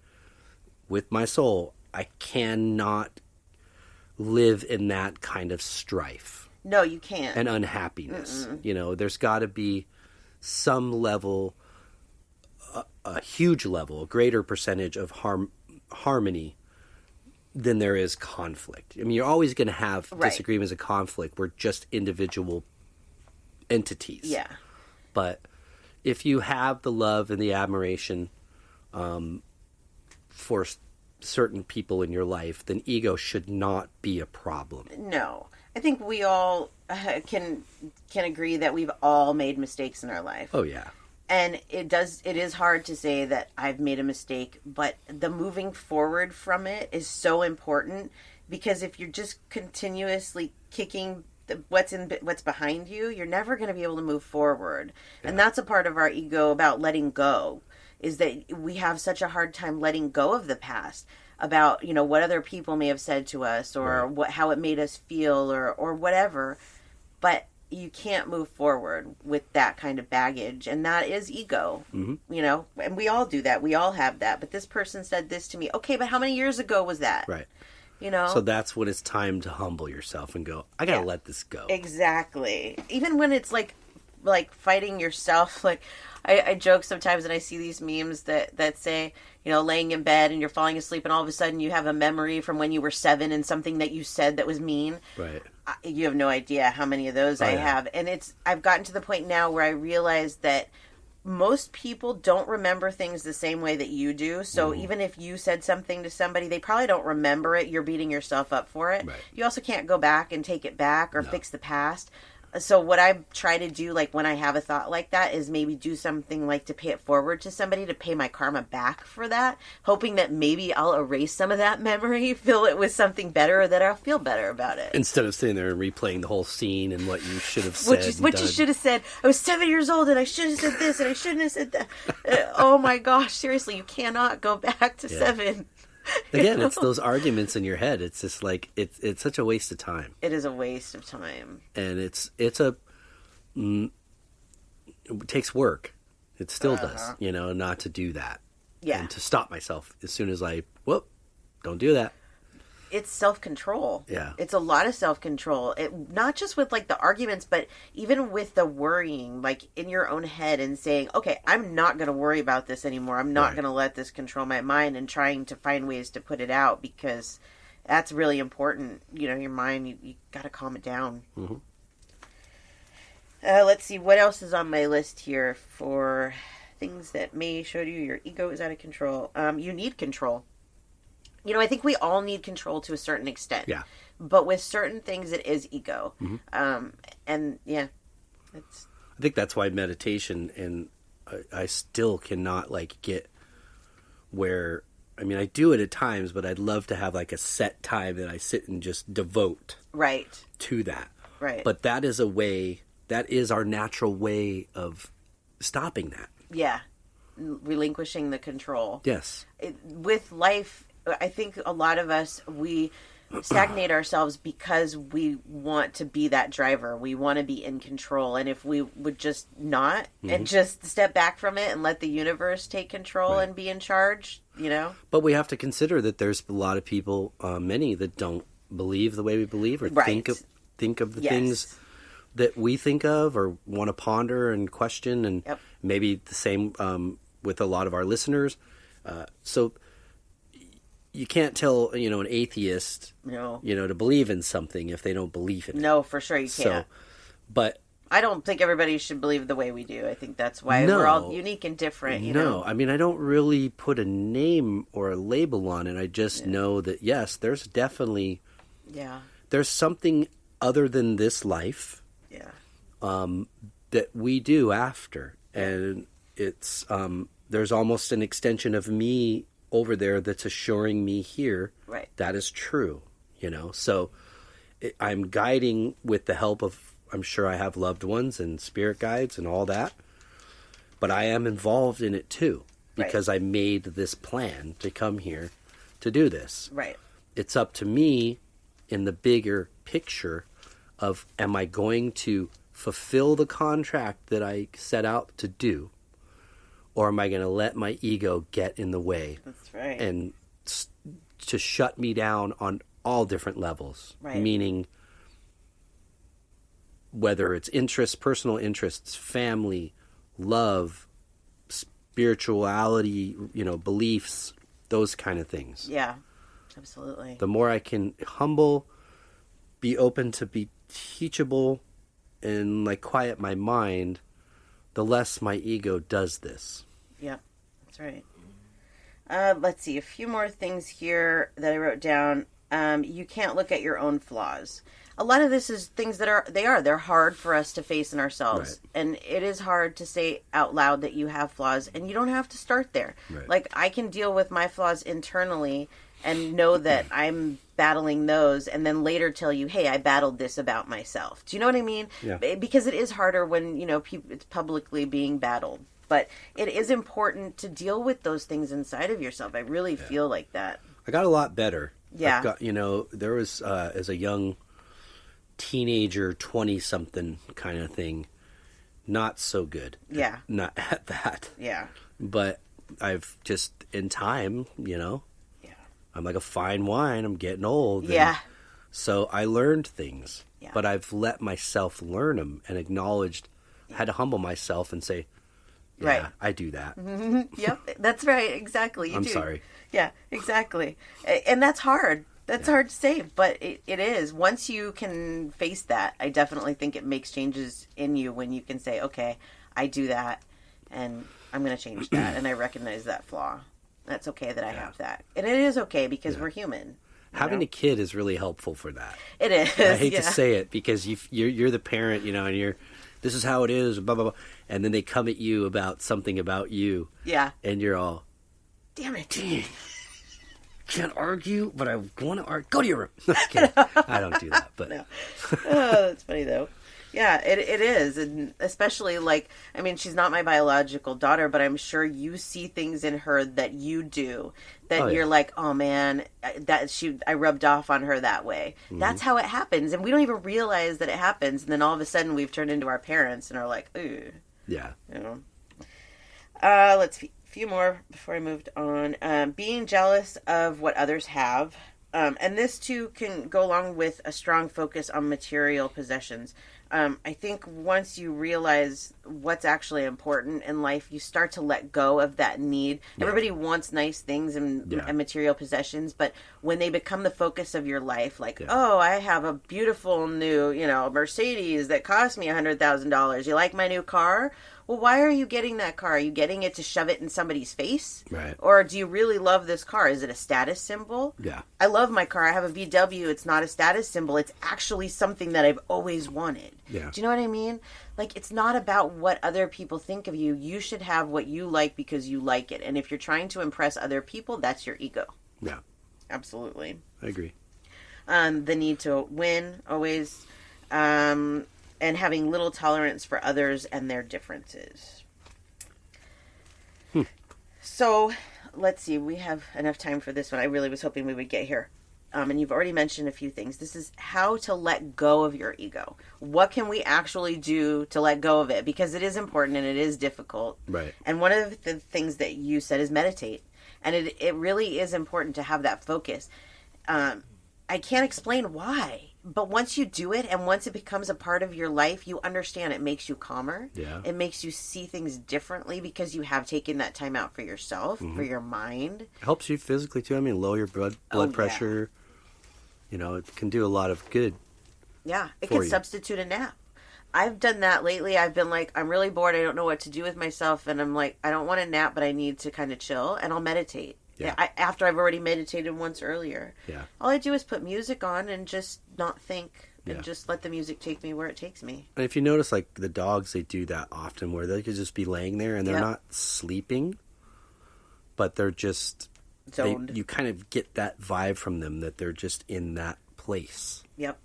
Speaker 2: with my soul, I cannot live in that kind of strife.
Speaker 3: No, you can't.
Speaker 2: And unhappiness. There's got to be some level, a huge level, a greater percentage of harmony than there is conflict. I mean, you're always going to have disagreements and conflict. We're just individual entities.
Speaker 3: Yeah.
Speaker 2: But if you have the love and the admiration for certain people in your life, then ego should not be a problem.
Speaker 3: No. I think we all can agree that we've all made mistakes in our life.
Speaker 2: Oh, yeah.
Speaker 3: And it is hard to say that I've made a mistake, but the moving forward from it is so important, because if you're just continuously kicking what's behind you, you're never going to be able to move forward. Yeah. And that's a part of our ego about letting go, is that we have such a hard time letting go of the past, about, what other people may have said to us, or how it made us feel, or whatever. But you can't move forward with that kind of baggage, and that is ego. Mm-hmm. And we all do that. We all have that. But this person said this to me. Okay, but how many years ago was that?
Speaker 2: Right. So that's when it's time to humble yourself and go, I gotta let this go.
Speaker 3: Exactly. Even when it's like fighting yourself. Like, I joke sometimes, and I see these memes that say, laying in bed and you're falling asleep, and all of a sudden you have a memory from when you were 7 and something that you said that was mean.
Speaker 2: Right.
Speaker 3: You have no idea how many of those I have. And I've gotten to the point now where I realize that most people don't remember things the same way that you do. So even if you said something to somebody, they probably don't remember it. You're beating yourself up for it.
Speaker 2: Right.
Speaker 3: You also can't go back and take it back or fix the past. So what I try to do, like when I have a thought like that, is maybe do something like to pay it forward to somebody to pay my karma back for that, hoping that maybe I'll erase some of that memory, fill it with something better, or that I'll feel better about it.
Speaker 2: Instead of sitting there and replaying the whole scene and what you should have said.
Speaker 3: What you should have said. I was 7 years old and I should have said this and I shouldn't have said that. Oh my gosh, seriously, you cannot go back to 7.
Speaker 2: Again, it's those arguments in your head. It's just like it's such a waste of time.
Speaker 3: It is a waste of time,
Speaker 2: and it takes work. It still does, not to do that.
Speaker 3: Yeah,
Speaker 2: and to stop myself as soon as don't do that.
Speaker 3: It's self-control.
Speaker 2: Yeah,
Speaker 3: it's a lot of self-control. Not just with like the arguments, but even with the worrying, like in your own head, and saying, "Okay, I'm not going to worry about this anymore. I'm not going to let this control my mind," and trying to find ways to put it out, because that's really important. Your mind, you got to calm it down.
Speaker 2: Mm-hmm.
Speaker 3: Let's see what else is on my list here for things that may show you your ego is out of control. You need control. I think we all need control to a certain extent.
Speaker 2: Yeah.
Speaker 3: But with certain things, it is ego.
Speaker 2: Mm-hmm.
Speaker 3: And yeah,
Speaker 2: I think that's why meditation, and I still cannot get where, I do it at times, but I'd love to have a set time that I sit and just devote to that.
Speaker 3: Right.
Speaker 2: But that is our natural way of stopping that.
Speaker 3: Yeah. Relinquishing the control.
Speaker 2: Yes.
Speaker 3: With life, I think a lot of us, we stagnate ourselves because we want to be that driver. We want to be in control. And if we would just not, and just step back from it and let the universe take control and be in charge, But
Speaker 2: we have to consider that there's a lot of people, many that don't believe the way we believe, or think of the things that we think of, or want to ponder and question, and maybe the same with a lot of our listeners. So you can't tell, an atheist, to believe in something if they don't believe in it.
Speaker 3: No, for sure you can't.
Speaker 2: But
Speaker 3: I don't think everybody should believe the way we do. I think that's why we're all unique and different,
Speaker 2: No, I don't really put a name or a label on it. I just know that, yes, there's definitely...
Speaker 3: Yeah.
Speaker 2: There's something other than this life that we do after. And it's... there's almost an extension of me over there that's assuring me here that is true, So I'm guiding with the help of, I'm sure I have loved ones and spirit guides and all that, but I am involved in it too, because I made this plan to come here to do this.
Speaker 3: Right.
Speaker 2: It's up to me in the bigger picture of, am I going to fulfill the contract that I set out to do? Or am I going to let my ego get in the way?
Speaker 3: That's right.
Speaker 2: And to shut me down on all different levels.
Speaker 3: Right.
Speaker 2: Meaning, whether it's interests, personal interests, family, love, spirituality, beliefs, those kind of things.
Speaker 3: Yeah, absolutely.
Speaker 2: The more I can humble, be open to be teachable, and quiet my mind, the less my ego does this.
Speaker 3: Yeah, that's right. Let's see, a few more things here that I wrote down. You can't look at your own flaws. A lot of this is things that they're hard for us to face in ourselves. Right. And it is hard to say out loud that you have flaws, and you don't have to start there.
Speaker 2: Right.
Speaker 3: I can deal with my flaws internally and know that I'm battling those, and then later tell you, hey, I battled this about myself. Do you know what I mean?
Speaker 2: Yeah.
Speaker 3: Because it is harder when, it's publicly being battled. But it is important to deal with those things inside of yourself. I really feel like that.
Speaker 2: I got a lot better.
Speaker 3: Yeah.
Speaker 2: There was, as a young teenager, 20-something kind of thing, not so good.
Speaker 3: Yeah.
Speaker 2: Not at that.
Speaker 3: Yeah.
Speaker 2: But I've just, in time, I'm like a fine wine. I'm getting old.
Speaker 3: Yeah.
Speaker 2: So I learned things.
Speaker 3: Yeah.
Speaker 2: But I've let myself learn them and acknowledged, had to humble myself and say, yeah, I do that.
Speaker 3: Mm-hmm. Yep, that's right. Exactly. You
Speaker 2: I'm
Speaker 3: do.
Speaker 2: sorry.
Speaker 3: Yeah, exactly. And that's hard. That's hard to say, but it is. Once you can face that, I definitely think it makes changes in you when you can say, okay, I do that, and I'm going to change that, and I recognize that flaw. That's okay that I have that. And it is okay because we're human.
Speaker 2: Having a kid is really helpful for that.
Speaker 3: It is.
Speaker 2: I hate to say it because you're the parent, and this is how it is, blah, blah, blah. And then they come at you about something about you.
Speaker 3: Yeah.
Speaker 2: And you're all,
Speaker 3: damn it.
Speaker 2: Can't argue, but I want to argue. Go to your room. No, I'm kidding. I don't do that. But
Speaker 3: No. Oh, that's funny, though. Yeah, it is. And especially, she's not my biological daughter, but I'm sure you see things in her that you do that you're like, oh, man, I rubbed off on her that way. Mm-hmm. That's how it happens. And we don't even realize that it happens. And then all of a sudden we've turned into our parents and are like, ooh.
Speaker 2: Yeah.
Speaker 3: Let's see. A few more before I moved on. Being jealous of what others have. And this, too, can go along with a strong focus on material possessions. I think once you realize what's actually important in life, you start to let go of that need. Yeah. Everybody wants nice things and material possessions, but when they become the focus of your life, oh, I have a beautiful new, Mercedes that cost me $100,000. You like my new car? Well, why are you getting that car? Are you getting it to shove it in somebody's face?
Speaker 2: Right.
Speaker 3: Or do you really love this car? Is it a status symbol?
Speaker 2: Yeah.
Speaker 3: I love my car. I have a VW. It's not a status symbol. It's actually something that I've always wanted.
Speaker 2: Yeah.
Speaker 3: Do you know what I mean? It's not about what other people think of you. You should have what you like because you like it. And if you're trying to impress other people, that's your ego.
Speaker 2: Yeah.
Speaker 3: Absolutely.
Speaker 2: I agree.
Speaker 3: The need to win always. And having little tolerance for others and their differences. So, let's see. We have enough time for this one. I really was hoping we would get here. And you've already mentioned a few things. This is how to let go of your ego. What can we actually do to let go of it? Because it is important and it is difficult.
Speaker 2: Right.
Speaker 3: And one of the things that you said is meditate. And it really is important to have that focus. I can't explain why. But once you do it and once it becomes a part of your life, you understand it makes you calmer.
Speaker 2: Yeah.
Speaker 3: It makes you see things differently because you have taken that time out for yourself, for your mind.
Speaker 2: It helps you physically too. Lower your blood pressure. It can do a lot of good.
Speaker 3: Yeah. It can substitute a nap. I've done that lately. I've been like, I'm really bored. I don't know what to do with myself. And I'm like, I don't want to nap, but I need to kind of chill. And I'll meditate. Yeah. After I've already meditated once earlier.
Speaker 2: Yeah.
Speaker 3: All I do is put music on and just not think and just let the music take me where it takes me.
Speaker 2: And if you notice, the dogs, they do that often where they could just be laying there and they're not sleeping, but they're just zoned. You kind of get that vibe from them that they're just in that place.
Speaker 3: Yep.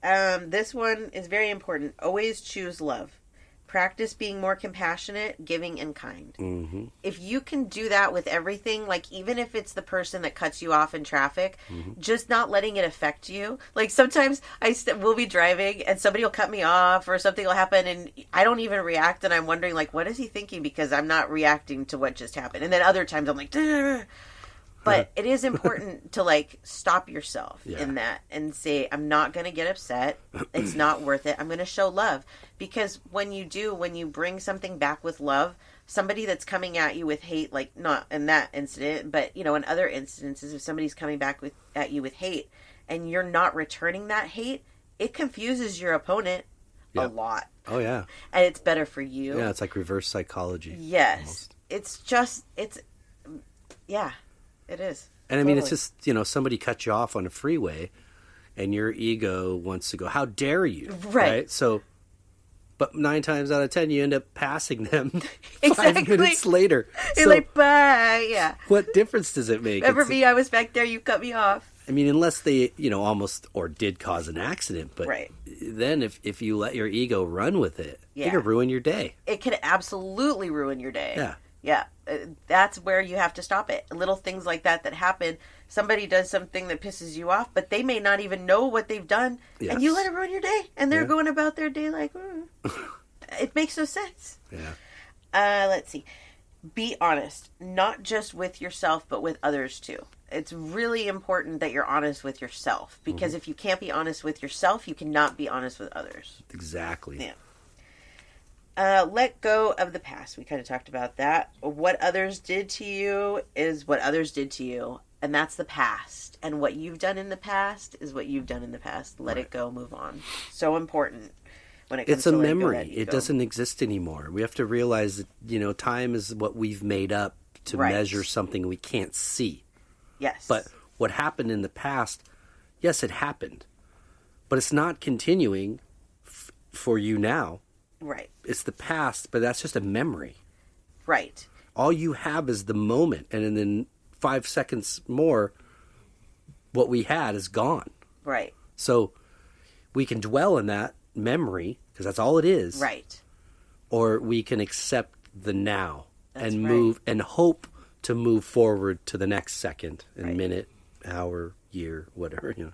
Speaker 3: This one is very important. Always choose love. Practice being more compassionate, giving, and kind.
Speaker 2: Mm-hmm.
Speaker 3: If you can do that with everything, even if it's the person that cuts you off in traffic, just not letting it affect you. Sometimes we'll be driving and somebody will cut me off or something will happen and I don't even react and I'm wondering, what is he thinking? Because I'm not reacting to what just happened. And then other times I'm like, duh. But it is important to stop yourself in that and say, I'm not going to get upset. It's not worth it. I'm going to show love. Because when you bring something back with love, somebody that's coming at you with hate, not in that incident, but in other instances, if somebody's coming back at you with hate and you're not returning that hate, it confuses your opponent a lot.
Speaker 2: Oh, yeah.
Speaker 3: And it's better for you.
Speaker 2: Yeah, it's like reverse psychology.
Speaker 3: Yes. Almost. Yeah. It is.
Speaker 2: And totally. It's just, somebody cut you off on a freeway and your ego wants to go, how dare you?
Speaker 3: Right?
Speaker 2: So, but 9 times out of 10, you end up passing them
Speaker 3: exactly.
Speaker 2: 5 minutes later.
Speaker 3: You're bye. Yeah.
Speaker 2: What difference does it make?
Speaker 3: Remember me? I was back there. You cut me off.
Speaker 2: Unless they, almost or did cause an accident. But then if you let your ego run with it, it can ruin your day.
Speaker 3: It can absolutely ruin your day.
Speaker 2: Yeah.
Speaker 3: Yeah, that's where you have to stop it. Little things like that happen. Somebody does something that pisses you off, but they may not even know what they've done, and you let it ruin your day. And they're going about their day it makes no sense.
Speaker 2: Yeah.
Speaker 3: Let's see. Be honest, not just with yourself, but with others too. It's really important that you're honest with yourself, because if you can't be honest with yourself, you cannot be honest with others.
Speaker 2: Exactly.
Speaker 3: Yeah. Let go of the past. We kind of talked about that. What others did to you is what others did to you. And that's the past. And what you've done in the past is what you've done in the past. Let it go. Move on. So important when it comes
Speaker 2: it's
Speaker 3: to
Speaker 2: a memory. It doesn't exist anymore. We have to realize that, time is what we've made up to measure something we can't see.
Speaker 3: Yes.
Speaker 2: But what happened in the past, yes, it happened, but it's not continuing for you now.
Speaker 3: Right.
Speaker 2: It's the past, but that's just a memory.
Speaker 3: Right.
Speaker 2: All you have is the moment, and then 5 seconds more, what we had is gone.
Speaker 3: Right.
Speaker 2: So we can dwell in that memory, because that's all it is.
Speaker 3: Right.
Speaker 2: Or we can accept the now
Speaker 3: That's
Speaker 2: and
Speaker 3: right.
Speaker 2: move and hope to move forward to the next second and
Speaker 3: Right.
Speaker 2: minute, hour, year, whatever, you know.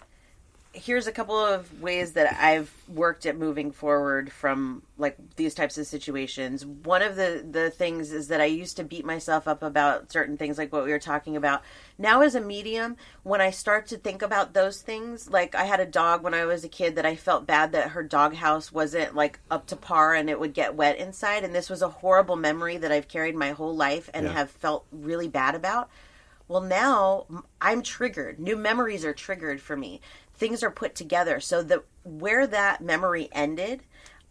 Speaker 3: Here's a couple of ways that I've worked at moving forward from like these types of situations. One of the things is that I used to beat myself up about certain things like what we were talking about. Now as a medium, when I start to think about those things, like I had a dog when I was a kid that I felt bad that her doghouse wasn't like up to par and it would get wet inside. And this was a horrible memory that I've carried my whole life and
Speaker 2: Yeah.
Speaker 3: have felt really bad about. Well, now I'm triggered. New memories are triggered for me. Things are put together so that where that memory ended,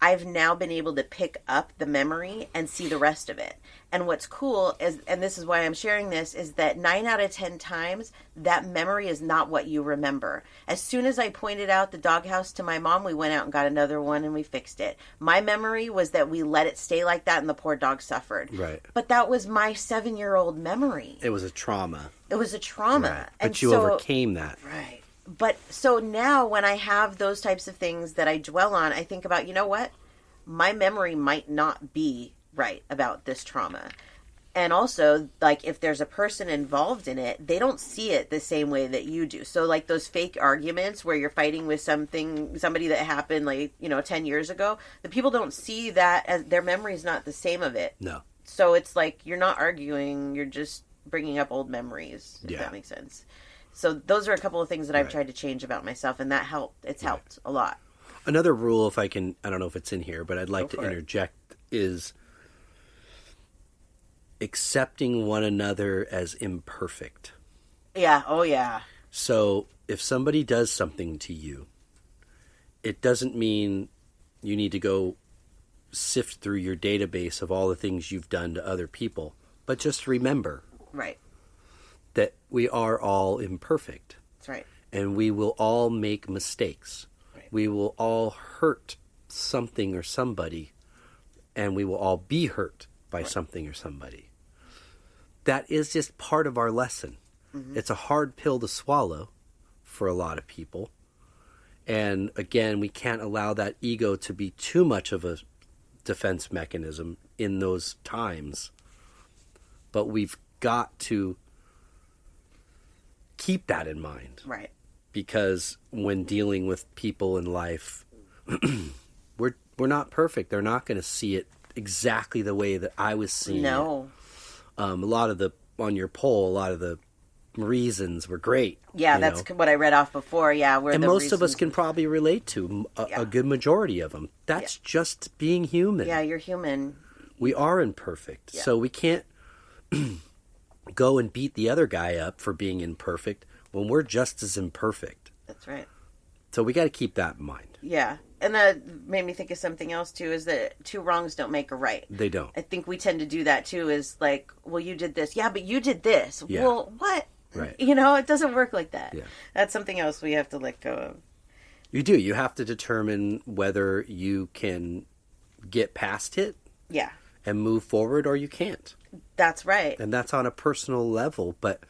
Speaker 3: I've now been able to pick up the memory and see the rest of it. And what's cool is, and this is why I'm sharing this, is that 9 out of 10 times that memory is not what you remember. As soon as I pointed out the doghouse to my mom, we went out and got another one and we fixed it. My memory was that we let it stay like that and the poor dog suffered.
Speaker 2: Right.
Speaker 3: But that was my 7-year-old memory.
Speaker 2: It was a trauma.
Speaker 3: It was a trauma.
Speaker 2: Right.
Speaker 3: And
Speaker 2: But you
Speaker 3: so,
Speaker 2: overcame that.
Speaker 3: Right. But so now when I have those types of things that I dwell on, I think about, you know what? My memory might not be right about this trauma. And also, like, if there's a person involved in it, they don't see it the same way that you do. So, like, those fake arguments where you're fighting with somebody that happened, like, 10 years ago, the people don't see that as their memory is not the same of it.
Speaker 2: No.
Speaker 3: So it's like, you're not arguing, you're just bringing up old memories, if that makes sense. So those are a couple of things that I've tried to change about myself, and that helped. It's helped a lot.
Speaker 2: Another rule, if I can, I don't know if it's in here, but I'd like to
Speaker 3: for it.
Speaker 2: interject, is accepting one another as imperfect.
Speaker 3: Yeah. Oh, yeah.
Speaker 2: So if somebody does something to you, it doesn't mean you need to go sift through your database of all the things you've done to other people, but just remember
Speaker 3: Right.
Speaker 2: that we are all imperfect.
Speaker 3: That's right.
Speaker 2: And we will all make mistakes.
Speaker 3: Right.
Speaker 2: We will all hurt something or somebody, and we will all be hurt by something or somebody. That is just part of our lesson. Mm-hmm. It's a hard pill to swallow for a lot of people. And again, we can't allow that ego to be too much of a defense mechanism in those times. But we've got to keep that in mind.
Speaker 3: Right.
Speaker 2: Because when dealing with people in life, we're not perfect. They're not going to see it exactly the way that I was seeing it.
Speaker 3: No.
Speaker 2: A lot of on your poll, a lot of the reasons were great.
Speaker 3: Yeah, that's what I read off before. Yeah,
Speaker 2: and most of us can probably relate to a good majority of them. That's just being human.
Speaker 3: Yeah, you're human.
Speaker 2: We are imperfect, so we can't go and beat the other guy up for being imperfect when we're just as imperfect.
Speaker 3: That's right.
Speaker 2: So we got to keep that in mind.
Speaker 3: Yeah. And that made me think of something else, too, is that 2 wrongs don't make a right.
Speaker 2: They don't.
Speaker 3: I think we tend to do that, too, is like, well, you did this. Yeah, but you did this.
Speaker 2: Yeah.
Speaker 3: Well, what?
Speaker 2: Right.
Speaker 3: It doesn't work like that.
Speaker 2: Yeah.
Speaker 3: That's something else we have to let go of.
Speaker 2: You do. You have to determine whether you can get past it
Speaker 3: Yeah.
Speaker 2: and move forward or you can't.
Speaker 3: That's right.
Speaker 2: And that's on a personal level, but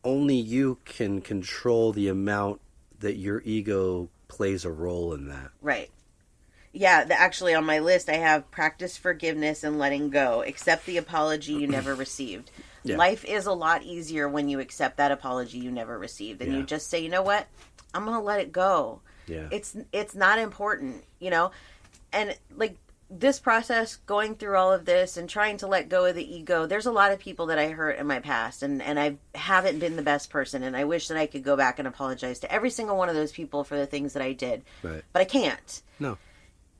Speaker 2: only you can control the amount that your ego plays a role in that.
Speaker 3: Right. Yeah, actually on my list I have practice forgiveness and letting go. Accept the apology you never received. Yeah. Life is a lot easier when you accept that apology you never received. And you just say, you know what? I'm going to let it go.
Speaker 2: Yeah.
Speaker 3: It's not important, And like this process, going through all of this and trying to let go of the ego, there's a lot of people that I hurt in my past, and I haven't been the best person, and I wish that I could go back and apologize to every single one of those people for the things that I did.
Speaker 2: Right.
Speaker 3: But I can't.
Speaker 2: No.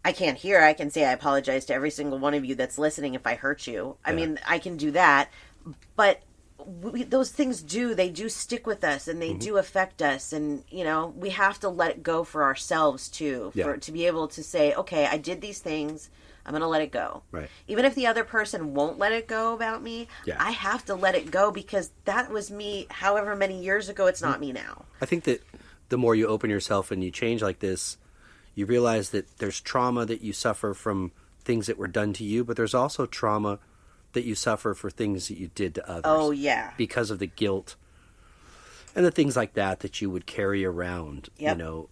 Speaker 3: I can't here. I can say I apologize to every single one of you that's listening if I hurt you. I mean, I can do that. But those things they do stick with us, and they do affect us. And, we have to let it go for ourselves, too. To be able to say, okay, I did these things. I'm going to let it go.
Speaker 2: Right.
Speaker 3: Even if the other person won't let it go about me,
Speaker 2: Yeah.
Speaker 3: I have to let it go because that was me however many years ago. It's not me now.
Speaker 2: I think that the more you open yourself and you change like this, you realize that there's trauma that you suffer from things that were done to you, but there's also trauma that you suffer for things that you did to others.
Speaker 3: Oh, yeah.
Speaker 2: Because of the guilt and the things like that you would carry around,
Speaker 3: Yep.
Speaker 2: you know,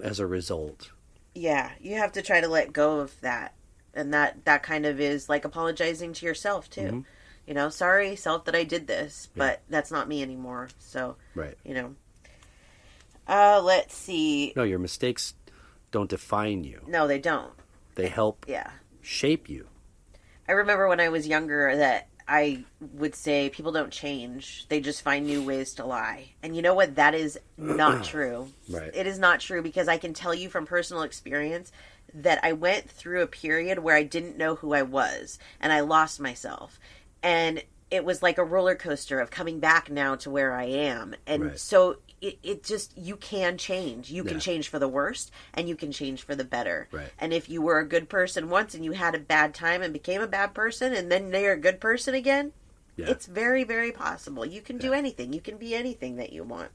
Speaker 2: as a result.
Speaker 3: Yeah, you have to try to let go of that. And that kind of is like apologizing to yourself, too.
Speaker 2: Mm-hmm.
Speaker 3: You know, sorry, self, that I did this, but that's not me anymore. So,
Speaker 2: Right.
Speaker 3: you know. Let's see.
Speaker 2: No, your mistakes don't define you.
Speaker 3: No, they don't.
Speaker 2: They help
Speaker 3: Yeah.
Speaker 2: shape you.
Speaker 3: I remember when I was younger that I would say people don't change. They just find new ways to lie. And you know what? That is not true.
Speaker 2: Right.
Speaker 3: It is not true because I can tell you from personal experience that I went through a period where I didn't know who I was and I lost myself. And it was like a roller coaster of coming back now to where I am. And
Speaker 2: Right.
Speaker 3: so it just, you can change. You can
Speaker 2: Yeah.
Speaker 3: change for the worst and you can change for the better.
Speaker 2: Right.
Speaker 3: And if you were a good person once and you had a bad time and became a bad person and then you're a good person again,
Speaker 2: Yeah.
Speaker 3: it's very, very possible. You can do anything. You can be anything that you want.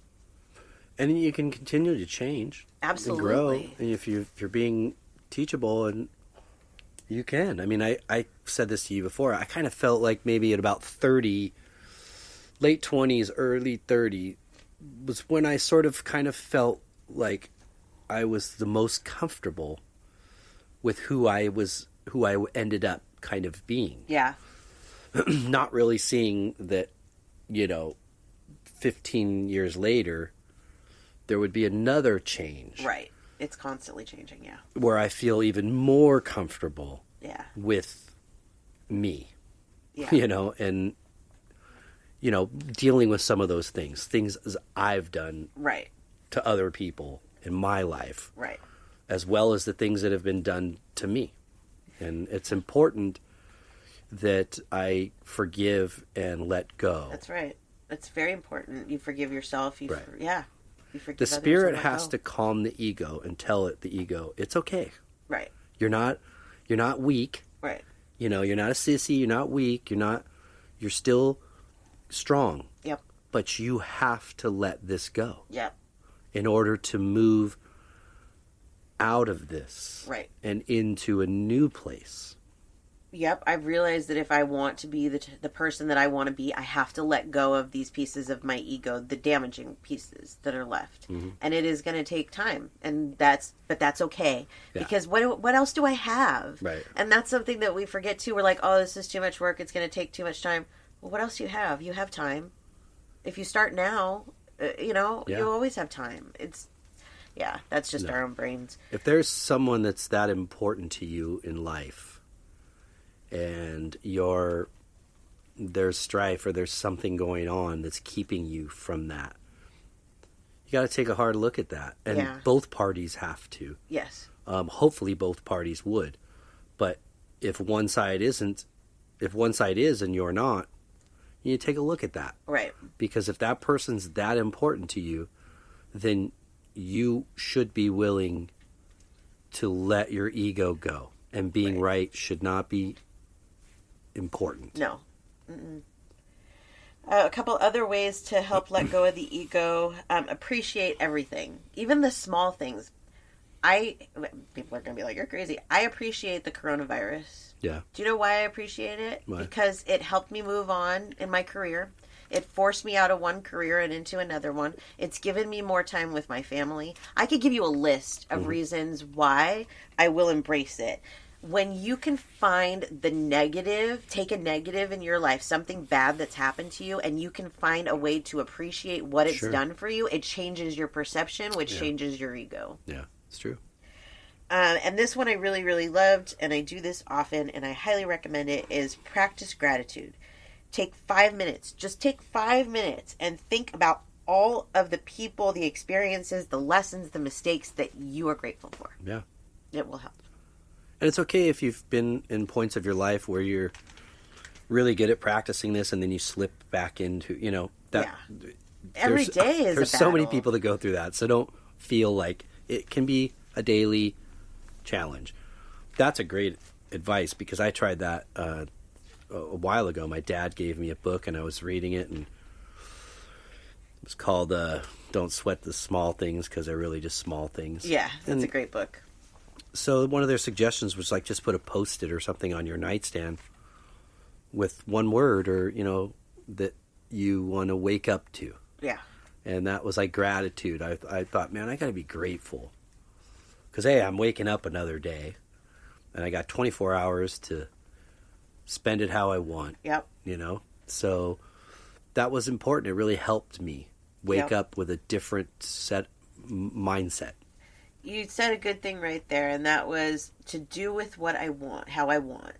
Speaker 2: And you can continue to change.
Speaker 3: Absolutely.
Speaker 2: And grow. And if you're being teachable, and you can. I mean, I said this to you before. I kind of felt like maybe at about 30, late 20s, early 30, was when I sort of kind of felt like I was the most comfortable with who I ended up kind of being.
Speaker 3: Yeah.
Speaker 2: Not really seeing that, 15 years later, there would be another change.
Speaker 3: Right. It's constantly changing, yeah.
Speaker 2: Where I feel even more comfortable
Speaker 3: Yeah.
Speaker 2: with me,
Speaker 3: Yeah.
Speaker 2: and, dealing with some of those things as I've done
Speaker 3: Right.
Speaker 2: to other people in my life,
Speaker 3: Right.
Speaker 2: as well as the things that have been done to me. And it's important that I forgive and let go.
Speaker 3: That's right. It's very important. You forgive yourself.
Speaker 2: Right.
Speaker 3: You forgive
Speaker 2: The
Speaker 3: others
Speaker 2: spirit
Speaker 3: and let
Speaker 2: has
Speaker 3: go.
Speaker 2: to calm the ego and tell the ego, it's okay.
Speaker 3: Right.
Speaker 2: You're not weak.
Speaker 3: Right.
Speaker 2: You're not a sissy. You're not weak. You're still strong.
Speaker 3: Yep.
Speaker 2: But you have to let this go
Speaker 3: Yep.
Speaker 2: in order to move out of this.
Speaker 3: Right.
Speaker 2: And into a new place.
Speaker 3: Yep. I've realized that if I want to be the person that I want to be, I have to let go of these pieces of my ego, the damaging pieces that are left.
Speaker 2: Mm-hmm.
Speaker 3: And it is going to take time. But that's okay.
Speaker 2: Yeah.
Speaker 3: Because what else do I have?
Speaker 2: Right.
Speaker 3: And that's something that we forget too. We're like, oh, this is too much work. It's going to take too much time. Well, what else do you have? You have time. If you start now,
Speaker 2: Yeah.
Speaker 3: you always have time. That's just our own brains.
Speaker 2: If there's someone that's that important to you in life, and there's strife or there's something going on that's keeping you from that, you got to take a hard look at that. And both parties have to.
Speaker 3: Yes.
Speaker 2: Hopefully both parties would. But if one side is and you're not, you need to take a look at that.
Speaker 3: Right.
Speaker 2: Because if that person's that important to you, then you should be willing to let your ego go. And being right should not be important.
Speaker 3: No. A couple other ways to help let go of the ego. Appreciate everything. Even the small things. People are going to be like, you're crazy. I appreciate the coronavirus.
Speaker 2: Yeah.
Speaker 3: Do you know why I appreciate it?
Speaker 2: Why?
Speaker 3: Because it helped me move on in my career. It forced me out of one career and into another one. It's given me more time with my family. I could give you a list of reasons why I will embrace it. When you can find the negative, take a negative in your life, something bad that's happened to you, and you can find a way to appreciate what it's done for you, it changes your perception, which changes your ego.
Speaker 2: Yeah, it's true.
Speaker 3: And this one I really, really loved, and I do this often, and I highly recommend it, is practice gratitude. Take 5 minutes. Just take 5 minutes and think about all of the people, the experiences, the lessons, the mistakes that you are grateful for.
Speaker 2: Yeah.
Speaker 3: It will help.
Speaker 2: And it's okay if you've been in points of your life where you're really good at practicing this and then you slip back into, that.
Speaker 3: Yeah. Every day is
Speaker 2: There's
Speaker 3: a
Speaker 2: so many
Speaker 3: battle.
Speaker 2: people that go through that. So don't feel like it can be a daily challenge. That's a great advice, because I tried that a while ago. My dad gave me a book, and I was reading it, and it was called Don't Sweat the Small Things, because they're really just small things.
Speaker 3: Yeah, that's a great book.
Speaker 2: So one of their suggestions was like just put a Post-it or something on your nightstand with one word, or, you know, that you want to wake up to.
Speaker 3: Yeah.
Speaker 2: And that was like gratitude. I thought, man, I got to be grateful. Because, hey, I'm waking up another day. And I got 24 hours to spend it how I want.
Speaker 3: Yep.
Speaker 2: You know? So that was important. It really helped me wake up with a different mindset.
Speaker 3: You said a good thing right there, and that was to do with what I want, how I want.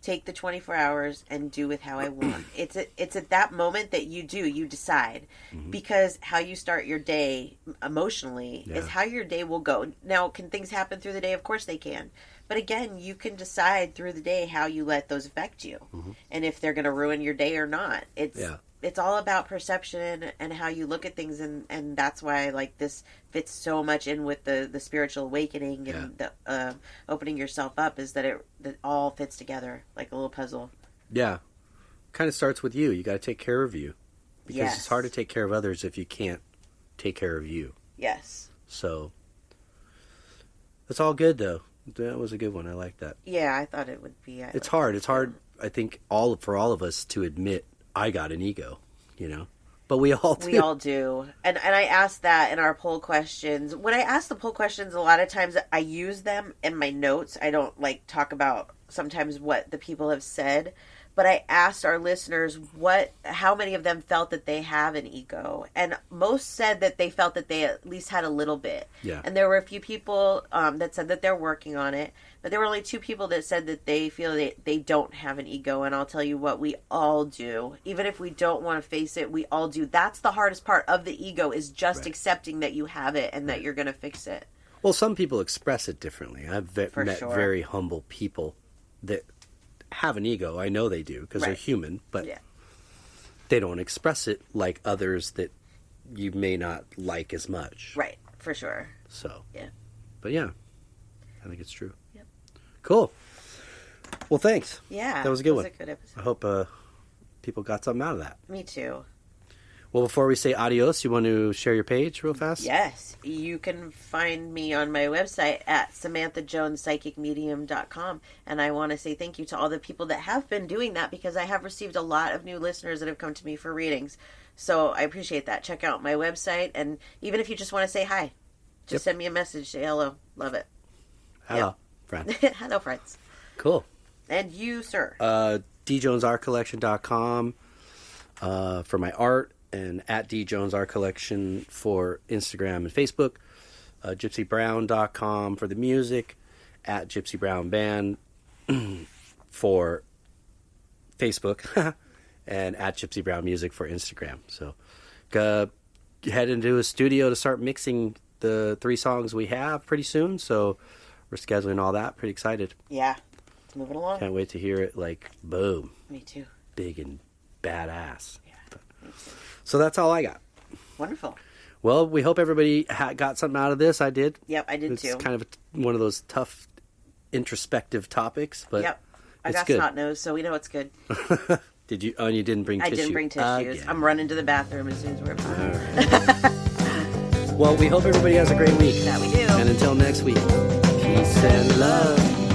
Speaker 3: Take the 24 hours and do with how I want. It's at that moment that you decide. Mm-hmm. Because how you start your day emotionally is how your day will go. Now, can things happen through the day? Of course they can. But again, you can decide through the day how you let those affect you. Mm-hmm. And if they're going to ruin your day or not. It's all about perception and how you look at things, and that's why like this fits so much in with the spiritual awakening and the opening yourself up, is that it all fits together like a little puzzle. Yeah.
Speaker 2: Kind of starts with you. You got to take care of you. Because it's hard to take care of others if you can't take care of you.
Speaker 3: Yes.
Speaker 2: So it's all good though. That was a good one. I like that.
Speaker 3: Yeah, I thought it would be.
Speaker 2: It's hard. It's hard, I think, for all of us to admit I got an ego, you know, but we all do.
Speaker 3: We all do. And I asked that in our poll questions. When I ask the poll questions, a lot of times I use them in my notes. I don't like talk about sometimes what the people have said, but I asked our listeners how many of them felt that they have an ego, and most said that they felt that they at least had a little bit.
Speaker 2: Yeah.
Speaker 3: And there were a few people that said that they're working on it, but there were only 2 people that said that they feel they don't have an ego. And I'll tell you what, we all do. Even if we don't want to face it, we all do. That's the hardest part of the ego, is just accepting that you have it and that you're going to fix it.
Speaker 2: Well, some people express it differently. I've met very humble people that have an ego. I know they do, because they're human, but they don't express it like others that you may not like as much.
Speaker 3: Right, for sure.
Speaker 2: So,
Speaker 3: yeah.
Speaker 2: But yeah, I think it's true.
Speaker 3: Yep.
Speaker 2: Cool. Well, thanks.
Speaker 3: Yeah.
Speaker 2: That was a good one.
Speaker 3: A good episode.
Speaker 2: I hope people got something out of that.
Speaker 3: Me too.
Speaker 2: Well, before we say adios, you want to share your page real fast?
Speaker 3: Yes. You can find me on my website at SamanthaJonesPsychicMedium.com. And I want to say thank you to all the people that have been doing that, because I have received a lot of new listeners that have come to me for readings. So I appreciate that. Check out my website. And even if you just want to say hi, just send me a message. Say hello. Love it.
Speaker 2: Hello, friend.
Speaker 3: Hello, friends.
Speaker 2: Cool.
Speaker 3: And you, sir?
Speaker 2: DJonesArtCollection.com for my art, and at DJonesArtCollection for Instagram and Facebook. GypsyBrown.com for the music. At Gypsy Brown Band for Facebook. And at Gypsy Brown Music for Instagram. So head into a studio to start mixing the 3 songs we have pretty soon. So we're scheduling all that. Pretty excited.
Speaker 3: Yeah. It's moving along.
Speaker 2: Can't wait to hear it, like, boom.
Speaker 3: Me too.
Speaker 2: Big and badass.
Speaker 3: Yeah, me too.
Speaker 2: So that's all I got.
Speaker 3: Wonderful.
Speaker 2: Well, we hope everybody got something out of this. I did.
Speaker 3: Yep, I did
Speaker 2: too.
Speaker 3: It's
Speaker 2: kind of one of those tough, introspective topics, but
Speaker 3: I got snot nose, so we know it's good.
Speaker 2: Did you? Oh, and you didn't bring tissue.
Speaker 3: I didn't bring tissues. I'm running to the bathroom as soon as we're done.
Speaker 2: Well, we hope everybody has a great week.
Speaker 3: That we do.
Speaker 2: And until next week, peace and love.